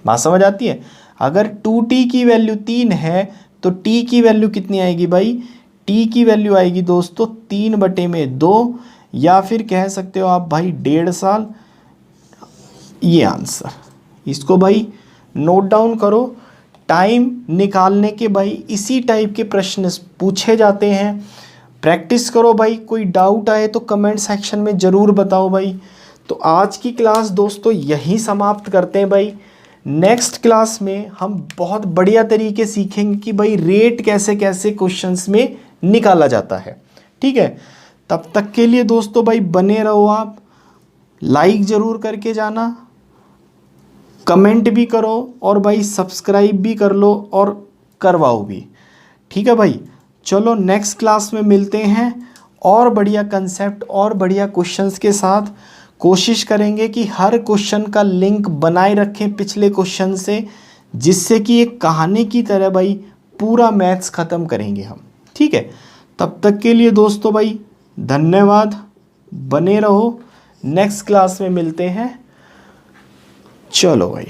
बात समझ आती है। अगर 2t की वैल्यू 3 है तो t की वैल्यू कितनी आएगी भाई, t की वैल्यू आएगी दोस्तों 3/2, या फिर कह सकते हो आप भाई 1.5 साल। ये आंसर, इसको भाई नोट डाउन करो। टाइम निकालने के भाई इसी टाइप के प्रश्न पूछे जाते हैं, प्रैक्टिस करो भाई। कोई डाउट आए तो कमेंट सेक्शन में ज़रूर बताओ भाई। तो आज की क्लास दोस्तों यहीं समाप्त करते हैं भाई। नेक्स्ट क्लास में हम बहुत बढ़िया तरीके सीखेंगे कि भाई रेट कैसे कैसे क्वेश्चंस में निकाला जाता है, ठीक है। तब तक के लिए दोस्तों भाई बने रहो आप, लाइक ज़रूर करके जाना, कमेंट भी करो और भाई सब्सक्राइब भी कर लो और करवाओ भी, ठीक है भाई। चलो नेक्स्ट क्लास में मिलते हैं और बढ़िया कंसेप्ट और बढ़िया क्वेश्चंस के साथ। कोशिश करेंगे कि हर क्वेश्चन का लिंक बनाए रखें पिछले क्वेश्चन से, जिससे कि एक कहानी की तरह भाई पूरा मैथ्स ख़त्म करेंगे हम, ठीक है। तब तक के लिए दोस्तों भाई धन्यवाद, बने रहो, नेक्स्ट क्लास में मिलते हैं। चलो भाई।